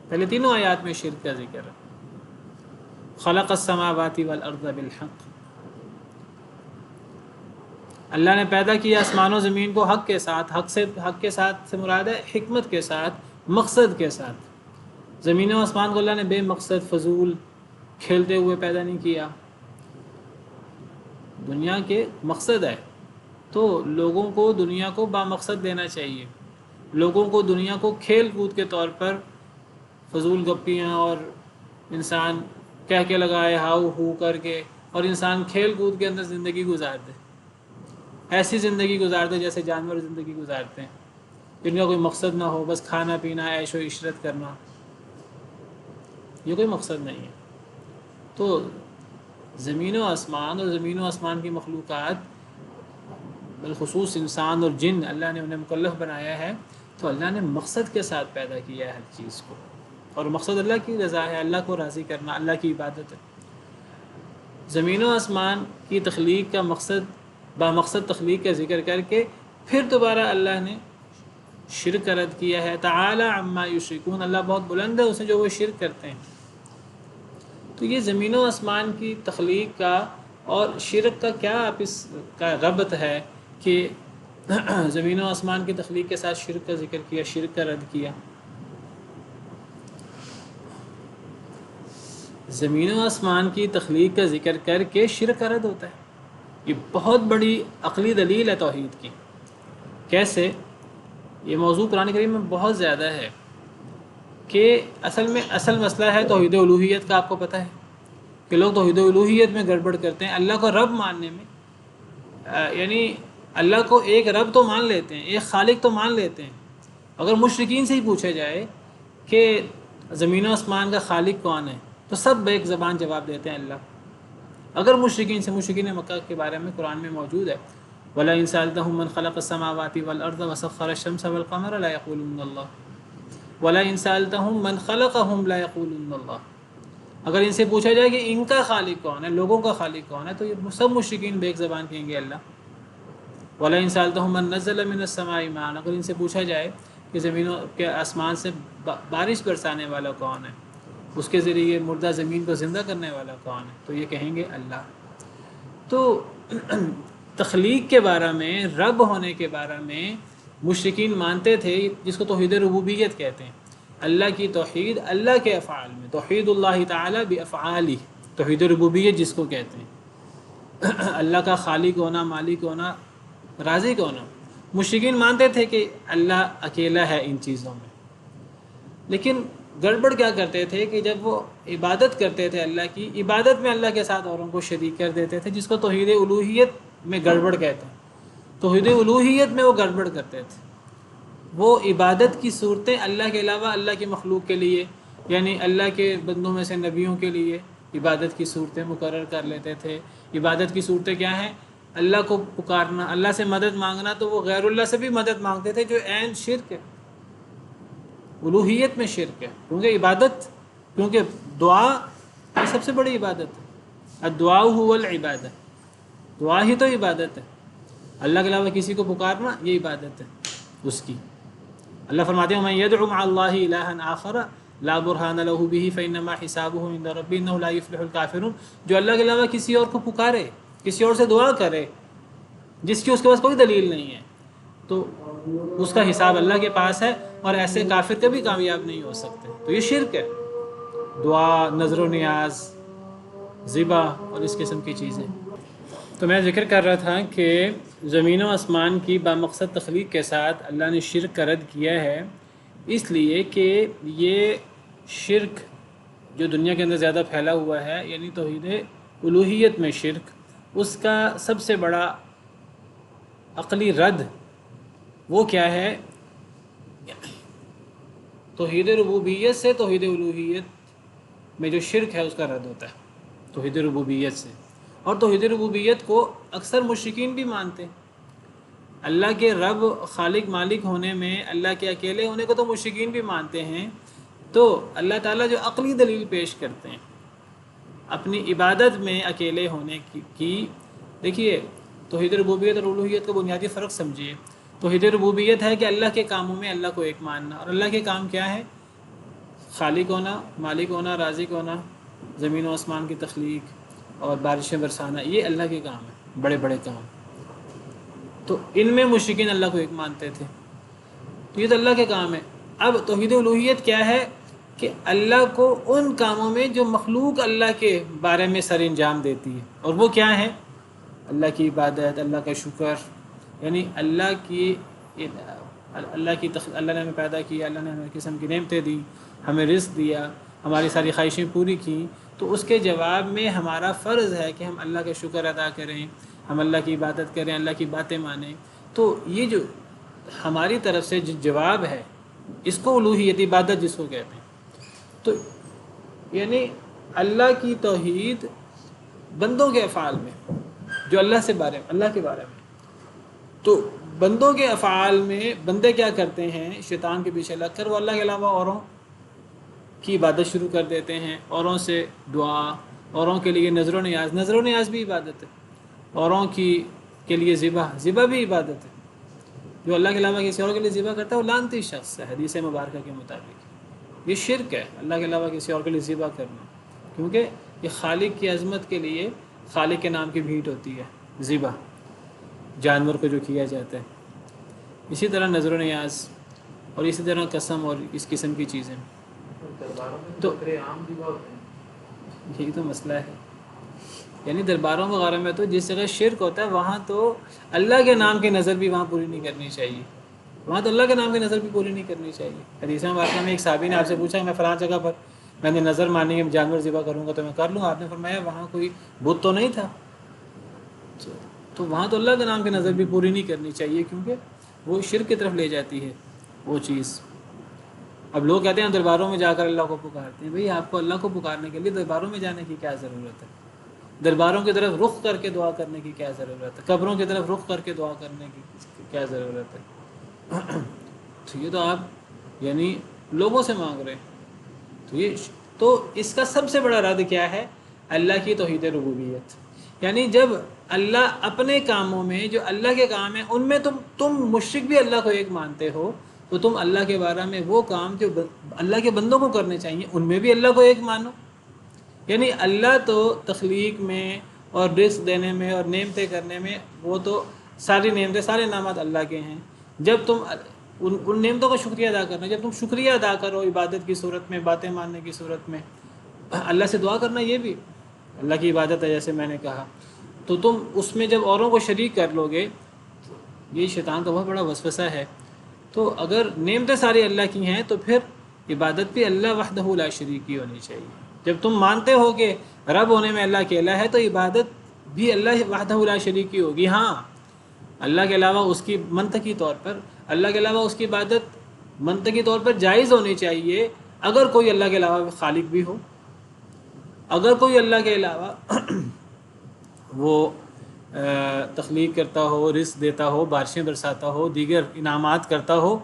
پہلے تینوں آیات میں شرک کا ذکر ہے. خلق السماوات والارض بالحق، اللہ نے پیدا کیا آسمان و زمین کو حق کے ساتھ. حق کے ساتھ سے مراد ہے حکمت کے ساتھ، مقصد کے ساتھ. زمین و آسمان کو اللہ نے بے مقصد فضول کھیلتے ہوئے پیدا نہیں کیا، دنیا کے مقصد ہے. تو لوگوں کو دنیا کو با مقصد دینا چاہیے. لوگوں کو دنیا کو کھیل کود کے طور پر فضول گپیاں اور انسان کہہ کے لگائے ہاؤ ہو کر کے، اور انسان کھیل کود کے اندر زندگی گزار دے، ایسی زندگی گزار دے جیسے جانور زندگی گزارتے ہیں. جن کا کوئی مقصد نہ ہو، بس کھانا پینا، عیش و عشرت کرنا، یہ کوئی مقصد نہیں ہے۔ تو زمین و آسمان اور زمین و آسمان کی مخلوقات، بالخصوص انسان اور جن، اللہ نے انہیں مکلف بنایا ہے، تو اللہ نے مقصد کے ساتھ پیدا کیا ہے ہر چیز کو، اور مقصد اللہ کی رضا ہے، اللہ کو راضی کرنا، اللہ کی عبادت ہے۔ زمین و آسمان کی تخلیق کا مقصد، بامقصد تخلیق کا ذکر کر کے پھر دوبارہ اللہ نے شرک کا رد کیا ہے۔ تعالی عما یشرکون، اللہ بہت بلند ہے اسے جو وہ شرک کرتے ہیں۔ تو یہ زمین و آسمان کی تخلیق کا اور شرک کا کیا آپس کا ربط ہے کہ زمین و آسمان کی تخلیق کے ساتھ شرک کا ذکر کیا، شرک کا رد کیا؟ زمین و آسمان کی تخلیق کا ذکر کر کے شرک کا رد ہوتا ہے، یہ بہت بڑی عقلی دلیل ہے توحید کی۔ کیسے؟ یہ موضوع قرآن کریم میں بہت زیادہ ہے کہ اصل مسئلہ ہے توحید الوہیت کا۔ آپ کو پتہ ہے کہ لوگ توحید الوہیت میں گڑبڑ کرتے ہیں، اللہ کو رب ماننے میں، یعنی اللہ کو ایک رب تو مان لیتے ہیں، ایک خالق تو مان لیتے ہیں۔ اگر مشرکین سے ہی پوچھا جائے کہ زمین و آسمان کا خالق کون ہے تو سب بیک زبان جواب دیتے ہیں اللہ۔ اگر مشرکین مکہ کے بارے میں قرآن میں موجود ہے، وَلَئِن سَأَلْتَهُم مَّن خَلَقَ السَّمَاوَاتِ وَالْأَرْضَ وَسَخَّرَ الشَّمْسَ وَالْقَمَرَ لَيَقُولُنَّ اللَّهُ وَلَئِن سَأَلْتَهُم مَّن خَلَقَهُمْ لَيَقُولُنَّ اللَّهُ۔ اگر ان سے پوچھا جائے کہ ان کا خالق کون ہے، لوگوں کا خالق کون ہے، تو یہ سب مشرکین بیک زبان کہیں گے اللہ۔ وَلَئِن سَأَلْتَهُم مَّن نَّزَّلَ مِنَ السَّمَاءِ مَاءً، اگر ان سے پوچھا جائے کہ زمینوں کے آسمان سے بارش برسانے والا کون ہے، اس کے ذریعے مردہ زمین کو زندہ کرنے والا کون ہے، تو یہ کہیں گے اللہ۔ تو تخلیق کے بارے میں، رب ہونے کے بارے میں مشرکین مانتے تھے، جس کو توحید ربوبیت کہتے ہیں، اللہ کی توحید اللہ کے افعال میں، توحید اللہ تعالی بافعالہ، توحید ربوبیت جس کو کہتے ہیں، اللہ کا خالق ہونا، مالک ہونا، رازق ہونا۔ مشرکین مانتے تھے کہ اللہ اکیلا ہے ان چیزوں میں، لیکن گڑبڑ کیا کرتے تھے کہ جب وہ عبادت کرتے تھے اللہ کی، عبادت میں اللہ کے ساتھ اوروں کو شریک کر دیتے تھے، جس کو توحید الوہیت میں گڑبڑ کہتے ہیں۔ توحید الوہیت میں وہ گڑبڑ کرتے تھے، وہ عبادت کی صورتیں اللہ کے علاوہ اللہ کی مخلوق کے لیے، یعنی اللہ کے بندوں میں سے نبیوں کے لیے عبادت کی صورتیں مقرر کر لیتے تھے۔ عبادت کی صورتیں کیا ہیں؟ اللہ کو پکارنا، اللہ سے مدد مانگنا، تو وہ غیر اللہ سے بھی مدد مانگتے تھے، جو عین شرک ہے، الوہیت میں شرک ہے۔ کیونکہ دعا یہ سب سے بڑی عبادت ہے، الدعاء هو العبادہ، دعا ہی تو عبادت ہے۔ اللہ کے علاوہ کسی کو پکارنا یہ عبادت ہے اس کی۔ اللہ فرماتے ہیں وَمَن يَدْعُ مَعَ اللَّهِ إِلَٰهًا آخَرَ لَا بُرْهَانَ لَهُ بِهِ فَإِنَّمَا حِسَابُهُ عِندَ رَبِّهِ إِنَّهُ لَا يُفْلِحُ الْكَافِرُونَ، جو اللہ کے علاوہ کسی اور کو پکارے، کسی اور سے دعا کرے جس کی اس کے پاس کوئی دلیل نہیں ہے، تو اس کا حساب اللہ کے پاس ہے، اور ایسے کافر کبھی کامیاب نہیں ہو سکتے۔ تو یہ شرک ہے، دعا، نظر و نیاز، ذبح اور اس قسم کی چیزیں۔ تو میں ذکر کر رہا تھا کہ زمین و آسمان کی بامقصد تخلیق کے ساتھ اللہ نے شرک کا رد کیا ہے، اس لیے کہ یہ شرک جو دنیا کے اندر زیادہ پھیلا ہوا ہے، یعنی توحید الوہیت میں شرک، اس کا سب سے بڑا عقلی رد وہ کیا ہے؟ توحید ربوبیت سے توحید الوہیت میں جو شرک ہے اس کا رد ہوتا ہے، توحید ربوبیت سے۔ اور توحید ربوبیت کو اکثر مشرکین بھی مانتے ہیں۔ اللہ کے رب، خالق، مالک ہونے میں، اللہ کے اکیلے ہونے کو تو مشرکین بھی مانتے ہیں۔ تو اللہ تعالیٰ جو عقلی دلیل پیش کرتے ہیں اپنی عبادت میں اکیلے ہونے کی، دیکھیے توحید ربوبیت اور الوہیت کا بنیادی فرق سمجھیے۔ توحید ربوبیت ہے کہ اللہ کے کاموں میں اللہ کو ایک ماننا، اور اللہ کے کام کیا ہے؟ خالق ہونا، مالک ہونا، رازق ہونا، زمین و آسمان کی تخلیق اور بارشیں برسانا، یہ اللہ کے کام ہیں، بڑے بڑے کام۔ تو ان میں مشرکین اللہ کو ایک مانتے تھے، تو یہ تو اللہ کے کام ہے۔ اب توحید الوہیت کیا ہے؟ کہ اللہ کو ان کاموں میں جو مخلوق اللہ کے بارے میں سر انجام دیتی ہے، اور وہ کیا ہے؟ اللہ کی عبادت، اللہ کا شکر، یعنی اللہ نے ہمیں پیدا کیا، اللہ نے ہمیں قسم کی نعمتیں دی، ہمیں رزق دیا، ہماری ساری خواہشیں پوری کی، تو اس کے جواب میں ہمارا فرض ہے کہ ہم اللہ کا شکر ادا کریں، ہم اللہ کی عبادت کریں، اللہ کی باتیں مانیں۔ تو یہ جو ہماری طرف سے جو جواب ہے اس کو الوہیت عبادت جس کو کہتے ہیں. تو یعنی اللہ کی توحید بندوں کے افعال میں جو اللہ کے بارے میں. تو بندوں کے افعال میں بندے کیا کرتے ہیں؟ شیطان کے پیچھے لگ کر وہ اللہ کے علاوہ اوروں کی عبادت شروع کر دیتے ہیں. اوروں سے دعا، اوروں کے لیے نظر و نیاز بھی عبادت ہے. اوروں کے لیے ذبح بھی عبادت ہے. جو اللہ کے علاوہ کسی اور کے لیے ذبح کرتا ہے وہ لعنتی شخص ہے حدیث مبارکہ کے مطابق. یہ شرک ہے اللہ کے علاوہ کسی اور کے لیے ذبح کرنا، کیونکہ یہ خالق کی عظمت کے لیے خالق کے نام کی بھیٹ ہوتی ہے ذبح، جانور کو جو کیا جاتا ہے. اسی طرح نظر و نیاز اور اسی طرح قسم اور اس قسم کی چیزیں.
درباروں میں
تو
بکرے عام ذبح ہوتے ہیں.
یہی تو مسئلہ ہے. یعنی درباروں وغیرہ میں تو جس جگہ شرک ہوتا ہے وہاں تو اللہ کے نام کی نظر بھی وہاں پوری نہیں کرنی چاہیے. وہاں تو اللہ کے نام کی نظر بھی پوری نہیں کرنی چاہیے. حدیث مبارکہ میں ایک صحابی نے آپ سے پوچھا کہ میں فلاں جگہ پر میں نے نظر مانی ہے جانور ذبح کروں گا تو میں کر لوں. آپ نے فرمایا وہاں کوئی بت تو نہیں تھا. تو وہاں تو اللہ کے نام کی نظر بھی پوری نہیں کرنی چاہیے، کیونکہ وہ شرک کی طرف لے جاتی ہے وہ چیز. اب لوگ کہتے ہیں درباروں میں جا کر اللہ کو پکارتے ہیں. بھئی آپ کو اللہ کو پکارنے کے لیے درباروں میں جانے کی کیا ضرورت ہے؟ درباروں کی طرف رخ کر کے دعا کرنے کی کیا ضرورت ہے؟ قبروں کی طرف رخ کر کے دعا کرنے کی کیا ضرورت ہے؟ تو یہ تو آپ یعنی لوگوں سے مانگ رہے ہیں. تو اس کا سب سے بڑا رد کیا ہے؟ اللہ کی توحید ربوبیت. یعنی جب اللہ اپنے کاموں میں جو اللہ کے کام ہیں ان میں تم مشرک بھی اللہ کو ایک مانتے ہو، تو تم اللہ کے بارے میں وہ کام جو اللہ کے بندوں کو کرنے چاہیے ان میں بھی اللہ کو ایک مانو. یعنی اللہ تو تخلیق میں اور رزق دینے میں اور نعمتیں کرنے میں وہ تو ساری نعمتیں سارے انعامات اللہ کے ہیں. جب تم ان نعمتوں کا شکریہ ادا کرنا، جب تم شکریہ ادا کرو عبادت کی صورت میں، باتیں ماننے کی صورت میں، اللہ سے دعا کرنا یہ بھی اللہ کی عبادت ہے جیسے میں نے کہا. تو تم اس میں جب اوروں کو شریک کر لو گے، یہ شیطان کا بہت بڑا وسوسہ ہے. تو اگر نعمتیں ساری اللہ کی ہیں تو پھر عبادت بھی اللہ وحدہ لا شریک کی ہونی چاہیے. جب تم مانتے ہو کہ رب ہونے میں اللہ اکیلا ہے تو عبادت بھی اللہ وحدہ لا شریک کی ہوگی. ہاں اللہ کے علاوہ اس کی منطقی طور پر اللہ کے علاوہ اس کی عبادت منطقی طور پر جائز ہونی چاہیے اگر کوئی اللہ کے علاوہ خالق بھی ہو، اگر کوئی اللہ کے علاوہ وہ تخلیق کرتا ہو، رزق دیتا ہو، بارشیں برساتا ہو، دیگر انعامات کرتا ہو،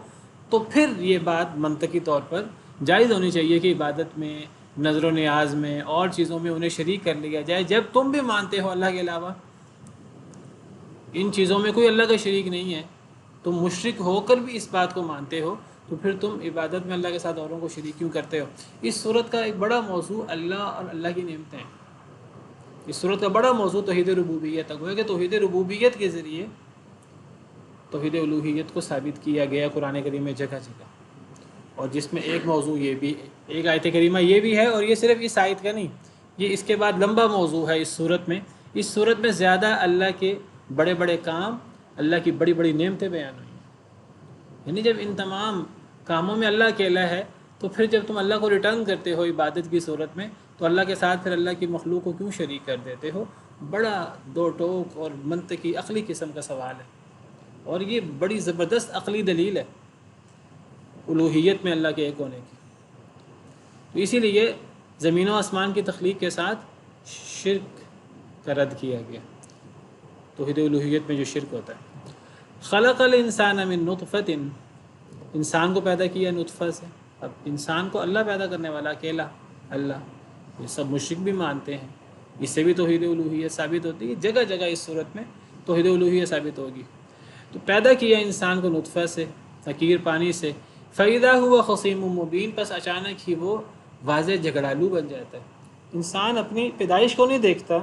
تو پھر یہ بات منطقی طور پر جائز ہونی چاہیے کہ عبادت میں، نظر و نیاز میں اور چیزوں میں انہیں شریک کر لیا جائے. جب تم بھی مانتے ہو اللہ کے علاوہ ان چیزوں میں کوئی اللہ کا شریک نہیں ہے، تم مشرک ہو کر بھی اس بات کو مانتے ہو، تو پھر تم عبادت میں اللہ کے ساتھ اوروں کو شریک کیوں کرتے ہو؟ اس صورت کا ایک بڑا موضوع اللہ اور اللہ کی نعمتیں ہیں. اس صورت کا بڑا موضوع توحید ربوبیت ہے کہ توحید ربوبیت کے ذریعے توحید الوہیت کو ثابت کیا گیا قرآن کریم میں جگہ جگہ. اور جس میں ایک موضوع یہ بھی، ایک آیت کریمہ یہ بھی ہے، اور یہ صرف اس آیت کا نہیں، یہ اس کے بعد لمبا موضوع ہے. اس صورت میں زیادہ اللہ کے بڑے بڑے کام، اللہ کی بڑی بڑی نعمتیں بیان ہوئی. یعنی جب ان تمام کاموں میں اللہ اکیلا ہے تو پھر جب تم اللہ کو ریٹرن کرتے ہو عبادت کی صورت میں تو اللہ کے ساتھ پھر اللہ کی مخلوق کو کیوں شریک کر دیتے ہو؟ بڑا دو ٹوک اور منطقی عقلی قسم کا سوال ہے، اور یہ بڑی زبردست عقلی دلیل ہے الوہیت میں اللہ کے ایک ہونے کی. تو اسی لیے زمین و آسمان کی تخلیق کے ساتھ شرک کا رد کیا گیا. توحید الوہیت میں جو شرک ہوتا ہے. خلق الانسان من نطفۃ، انسان کو پیدا کیا نطفہ سے. اب انسان کو اللہ پیدا کرنے والا اکیلا اللہ، یہ سب مشرک بھی مانتے ہیں. اس سے بھی توحید الوہیت ثابت ہوتی ہے. جگہ جگہ اس صورت میں توحید الوہیت ثابت ہوگی. تو پیدا کیا انسان کو نطفہ سے، حقیر پانی سے. فَإِذَا هُوَ خَصِيمٌ مُّبِينٌ، پس اچانک ہی وہ واضح جھگڑالو بن جاتا ہے. انسان اپنی پیدائش کو نہیں دیکھتا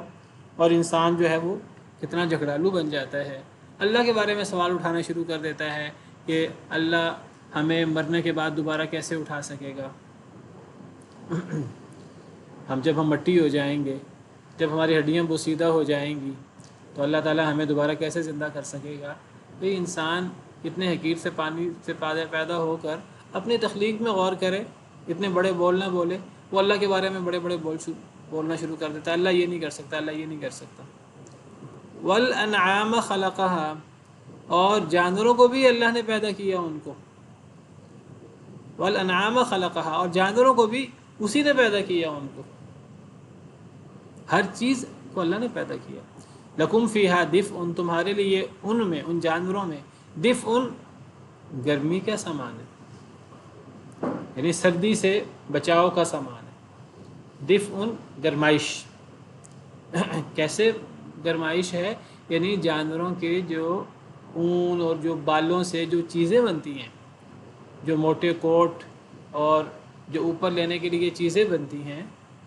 اور انسان جو ہے وہ کتنا جھگڑالو بن جاتا ہے. اللہ کے بارے میں سوال اٹھانا شروع کر دیتا ہے کہ اللہ ہمیں مرنے کے بعد دوبارہ کیسے اٹھا سکے گا؟ جب ہم مٹی ہو جائیں گے، جب ہماری ہڈیاں بوسیدہ ہو جائیں گی تو اللہ تعالیٰ ہمیں دوبارہ کیسے زندہ کر سکے گا؟ یہ انسان اتنے حقیر سے پانی سے پیدا ہو کر اپنی تخلیق میں غور کرے، اتنے بڑے بول نہ بولے. وہ اللہ کے بارے میں بڑے بڑے بولنا شروع کر دیتا ہے. اللہ یہ نہیں کر سکتا، اللہ یہ نہیں کر سکتا. وَالْأَنْعَامَ خَلَقَهَا، اور جانوروں کو بھی اللہ نے پیدا کیا ان کو، والانعام خلقها، اور جانوروں کو بھی اسی نے پیدا کیا ان کو، ہر چیز کو اللہ نے پیدا کیا۔ لکم فیہا دفء، تمہارے لیے ان میں، ان جانوروں میں، دفء گرمی کا سامان ہے، یعنی سردی سے بچاؤ کا سامان ہے، دفء گرمائش۔ کیسے گرمائش ہے؟ یعنی جانوروں کے جو اون اور جو بالوں سے جو چیزیں بنتی ہیں، جو موٹے کوٹ اور جو اوپر لینے کے لیے چیزیں بنتی ہیں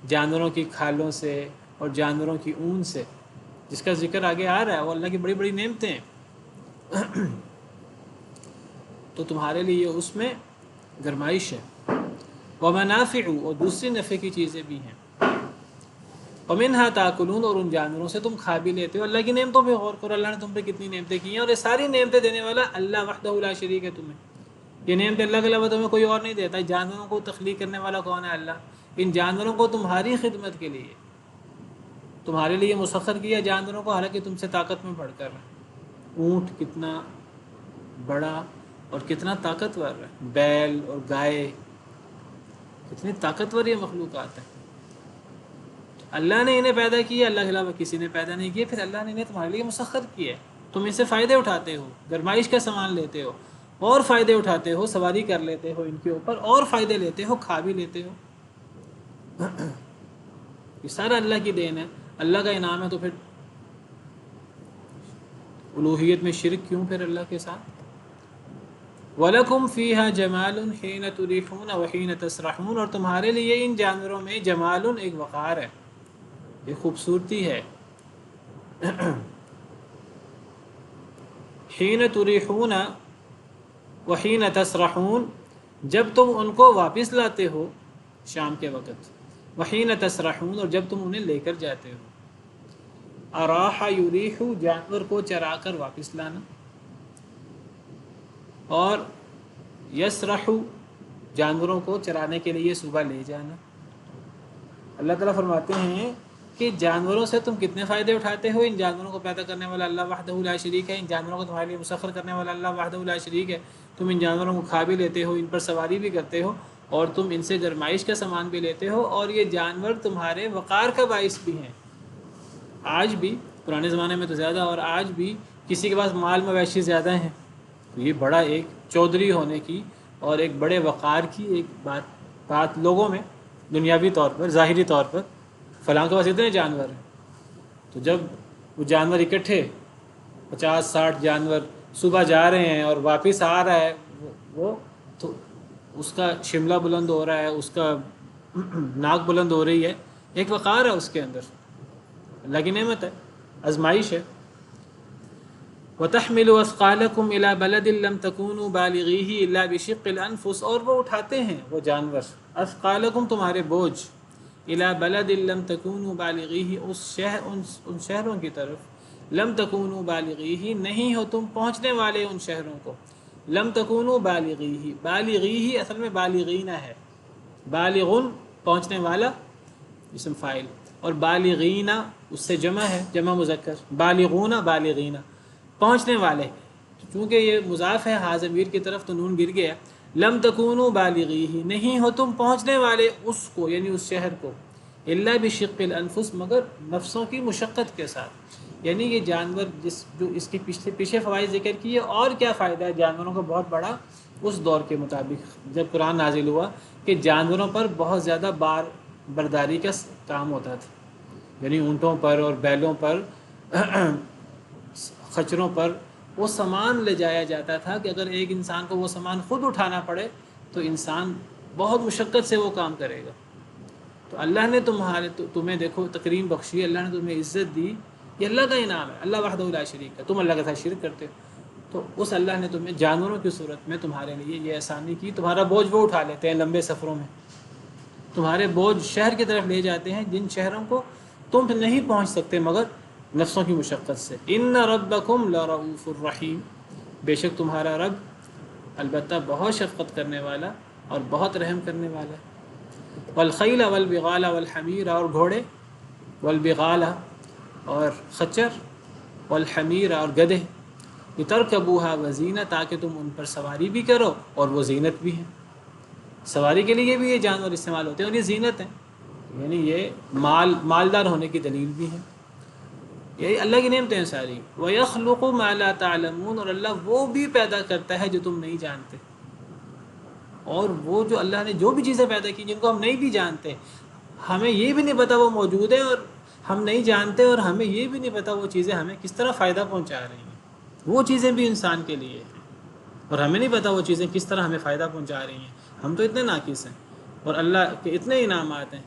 جانوروں کی کھالوں سے اور جانوروں کی اون سے، جس کا ذکر آگے آ رہا ہے، وہ اللہ کی بڑی بڑی نعمتیں ہیں۔ تو تمہارے لیے اس میں گرمائش ہے، ومنافع، اور دوسری نفع کی چیزیں بھی ہیں، ومنہا تاکلون، اور ان جانوروں سے تم کھا بھی لیتے ہو۔ اللہ کی نعمتوں پہ غور کرو، اللہ نے تم پہ کتنی نعمتیں کی ہیں، اور یہ ساری نعمتیں دینے والا اللہ وحدہ لا شریک ہے تمہیں۔ یہ نعمتیں اللہ کے علاوہ تمہیں کوئی اور نہیں دیتا۔ جانوروں کو تخلیق کرنے والا کون ہے؟ اللہ۔ ان جانوروں کو تمہاری خدمت کے لیے، تمہارے لیے مسخر کیا جانوروں کو، حالانکہ تم سے طاقت میں بڑھ کر ہے۔ اونٹ کتنا بڑا اور کتنا طاقتور ہے، بیل اور گائے کتنی طاقتور یہ مخلوقات ہیں۔ اللہ نے انہیں پیدا کیا، اللہ کے علاوہ کسی نے پیدا نہیں کیا، پھر اللہ نے انہیں تمہارے لیے مسخر کیا ہے، تم اس سے فائدے اٹھاتے ہو، گرمائش کا سامان لیتے ہو، اور فائدے اٹھاتے ہو، سواری کر لیتے ہو ان کے اوپر، اور فائدے لیتے ہو، کھا بھی لیتے ہو۔ یہ سارا اللہ کی دین ہے، اللہ کا انعام ہے، تو پھر الوہیت میں شرک کیوں پھر اللہ کے ساتھ؟ وَلَكُمْ فِيهَا جَمَالٌ حِينَ تُرِيحُونَ وَحِينَ تَسْرَحُونَ، اور تمہارے لیے ان جانوروں میں جمال، ایک وقار ہے، ایک خوبصورتی ہے۔ حِينَ تُرِيحُونَ وَحِينَ تَسْرَحُونَ، جب تم ان کو واپس لاتے ہو شام کے وقت، وَحِينَ تَسْرَحُونَ، اور جب تم انہیں لے کر جاتے ہو۔ اراح یریح، جانور کو چرا کر واپس لانا، اور یسرح، جانوروں کو چرانے کے لیے صبح لے جانا۔ اللہ تعالیٰ فرماتے ہیں کہ جانوروں سے تم کتنے فائدے اٹھاتے ہو، ان جانوروں کو پیدا کرنے والا اللہ وحدہ لا شریک ہے، ان جانوروں کو تمہارے لیے مسخر کرنے والا اللہ وحدہ لا شریک ہے، تم ان جانوروں کو کھا بھی لیتے ہو، ان پر سواری بھی کرتے ہو، اور تم ان سے گرمائش کا سامان بھی لیتے ہو، اور یہ جانور تمہارے وقار کا باعث بھی ہیں۔ آج بھی، پرانے زمانے میں تو زیادہ، اور آج بھی کسی کے پاس مال مویشی زیادہ ہیں تو یہ بڑا ایک چودھری ہونے کی اور ایک بڑے وقار کی ایک بات لوگوں میں دنیاوی طور پر، ظاہری طور پر، فلاں کے پاس اتنے جانور ہیں، تو جب وہ جانور اکٹھے 50-60 جانور صبح جا رہے ہیں اور واپس آ رہا ہے، وہ تو اس کا شملہ بلند ہو رہا ہے، اس کا ناک بلند ہو رہی ہے، ایک وقار ہے اس کے اندر، اللہ کی نعمت ہے، آزمائش ہے۔ وَتَحْمِلُ أَثْقَالَكُمْ إِلَى بَلَدٍ لَمْ تَكُونُوا بَالِغِيهِ إِلَّا بِشِقِّ الْأَنفُسِ، اور وہ اٹھاتے ہیں وہ جانور، اثقالکم تمہارے بوجھ، إِلَى بَلَدٍ لَمْ تَكُونُوا بَالِغِيهِ ان شہروں کی طرف، لم تکونوا بالغیہ نہیں ہو تم پہنچنے والے ان شہروں کو، لم تکونوا بالغیہ، بالغیہ اصل میں بالغین ہے، بالغن پہنچنے والا اسم فاعل، اور بالغین اس سے جمع ہے، جمع مذکر، بالغون بالغین پہنچنے والے، چونکہ یہ مضاف ہے ہا ضمیر کی طرف تو نون گر گیا، لم تکونوا بالغیہ نہیں ہو تم پہنچنے والے اس کو، یعنی اس شہر کو، الا بشق الانفس مگر نفسوں کی مشقت کے ساتھ، یعنی یہ جانور جو اس کے پیچھے فوائد ذکر کیے، اور کیا فائدہ ہے جانوروں کا بہت بڑا اس دور کے مطابق جب قرآن نازل ہوا کہ جانوروں پر بہت زیادہ برداری کا کام ہوتا تھا، یعنی اونٹوں پر اور بیلوں پر خچروں پر وہ سامان لے جایا جاتا تھا کہ اگر ایک انسان کو وہ سامان خود اٹھانا پڑے تو انسان بہت مشقت سے وہ کام کرے گا۔ تو اللہ نے تمہیں دیکھو تکریم بخشی، اللہ نے تمہیں عزت دی، یہ اللہ کا انعام ہے، اللہ وحدہ لا شریک ہے، تم اللہ کے ساتھ شرک کرتے ہو، تو اس اللہ نے تمہیں جانوروں کی صورت میں تمہارے لیے یہ آسانی کی، تمہارا بوجھ وہ اٹھا لیتے ہیں لمبے سفروں میں، تمہارے بوجھ شہر کی طرف لے جاتے ہیں جن شہروں کو تم نہیں پہنچ سکتے مگر نفسوں کی مشقت سے۔ ان ربکم لرؤوف الرحیم، بے شک تمہارا رب البتہ بہت شفقت کرنے والا اور بہت رحم کرنے والا ہے۔ والخیل والبغال والحمیر، اور گھوڑے، والبغال اور خچر، والحمیر اور گدھے، لترکبوہا وزینہ، تاکہ تم ان پر سواری بھی کرو اور وہ زینت بھی ہیں. سواری کے لیے بھی یہ جانور استعمال ہوتے ہیں اور یہ زینت ہیں، یعنی یہ مالدار ہونے کی دلیل بھی ہیں. یہی اللہ کی نعمتیں ہیں ساری. وَيَخْلُقُ مَا لَا تَعْلَمُونَ، اور اللہ وہ بھی پیدا کرتا ہے جو تم نہیں جانتے. اور وہ جو اللہ نے جو بھی چیزیں پیدا کی جن کو ہم نہیں بھی جانتے، ہمیں یہ بھی نہیں پتا وہ موجود ہیں، اور ہم نہیں جانتے، اور ہمیں یہ بھی نہیں پتا وہ چیزیں ہمیں کس طرح فائدہ پہنچا رہی ہیں. وہ چیزیں بھی انسان کے لیے ہیں، اور ہمیں نہیں پتا وہ چیزیں کس طرح ہمیں فائدہ پہنچا رہی ہیں. ہم تو اتنے ناقص ہیں، اور اللہ کے اتنے انعامات ہیں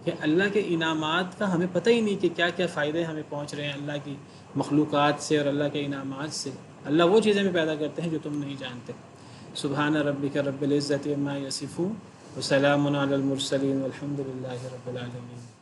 کہ اللہ کے انعامات کا ہمیں پتہ ہی نہیں کہ کیا کیا فائدے ہمیں پہنچ رہے ہیں اللہ کی مخلوقات سے اور اللہ کے انعامات سے. اللہ وہ چیزیں بھی پیدا کرتے ہیں جو تم نہیں جانتے. سبحان ربک رب العزت عما یصفون وسلام علی المرسلین والحمد للہ رب العالمین.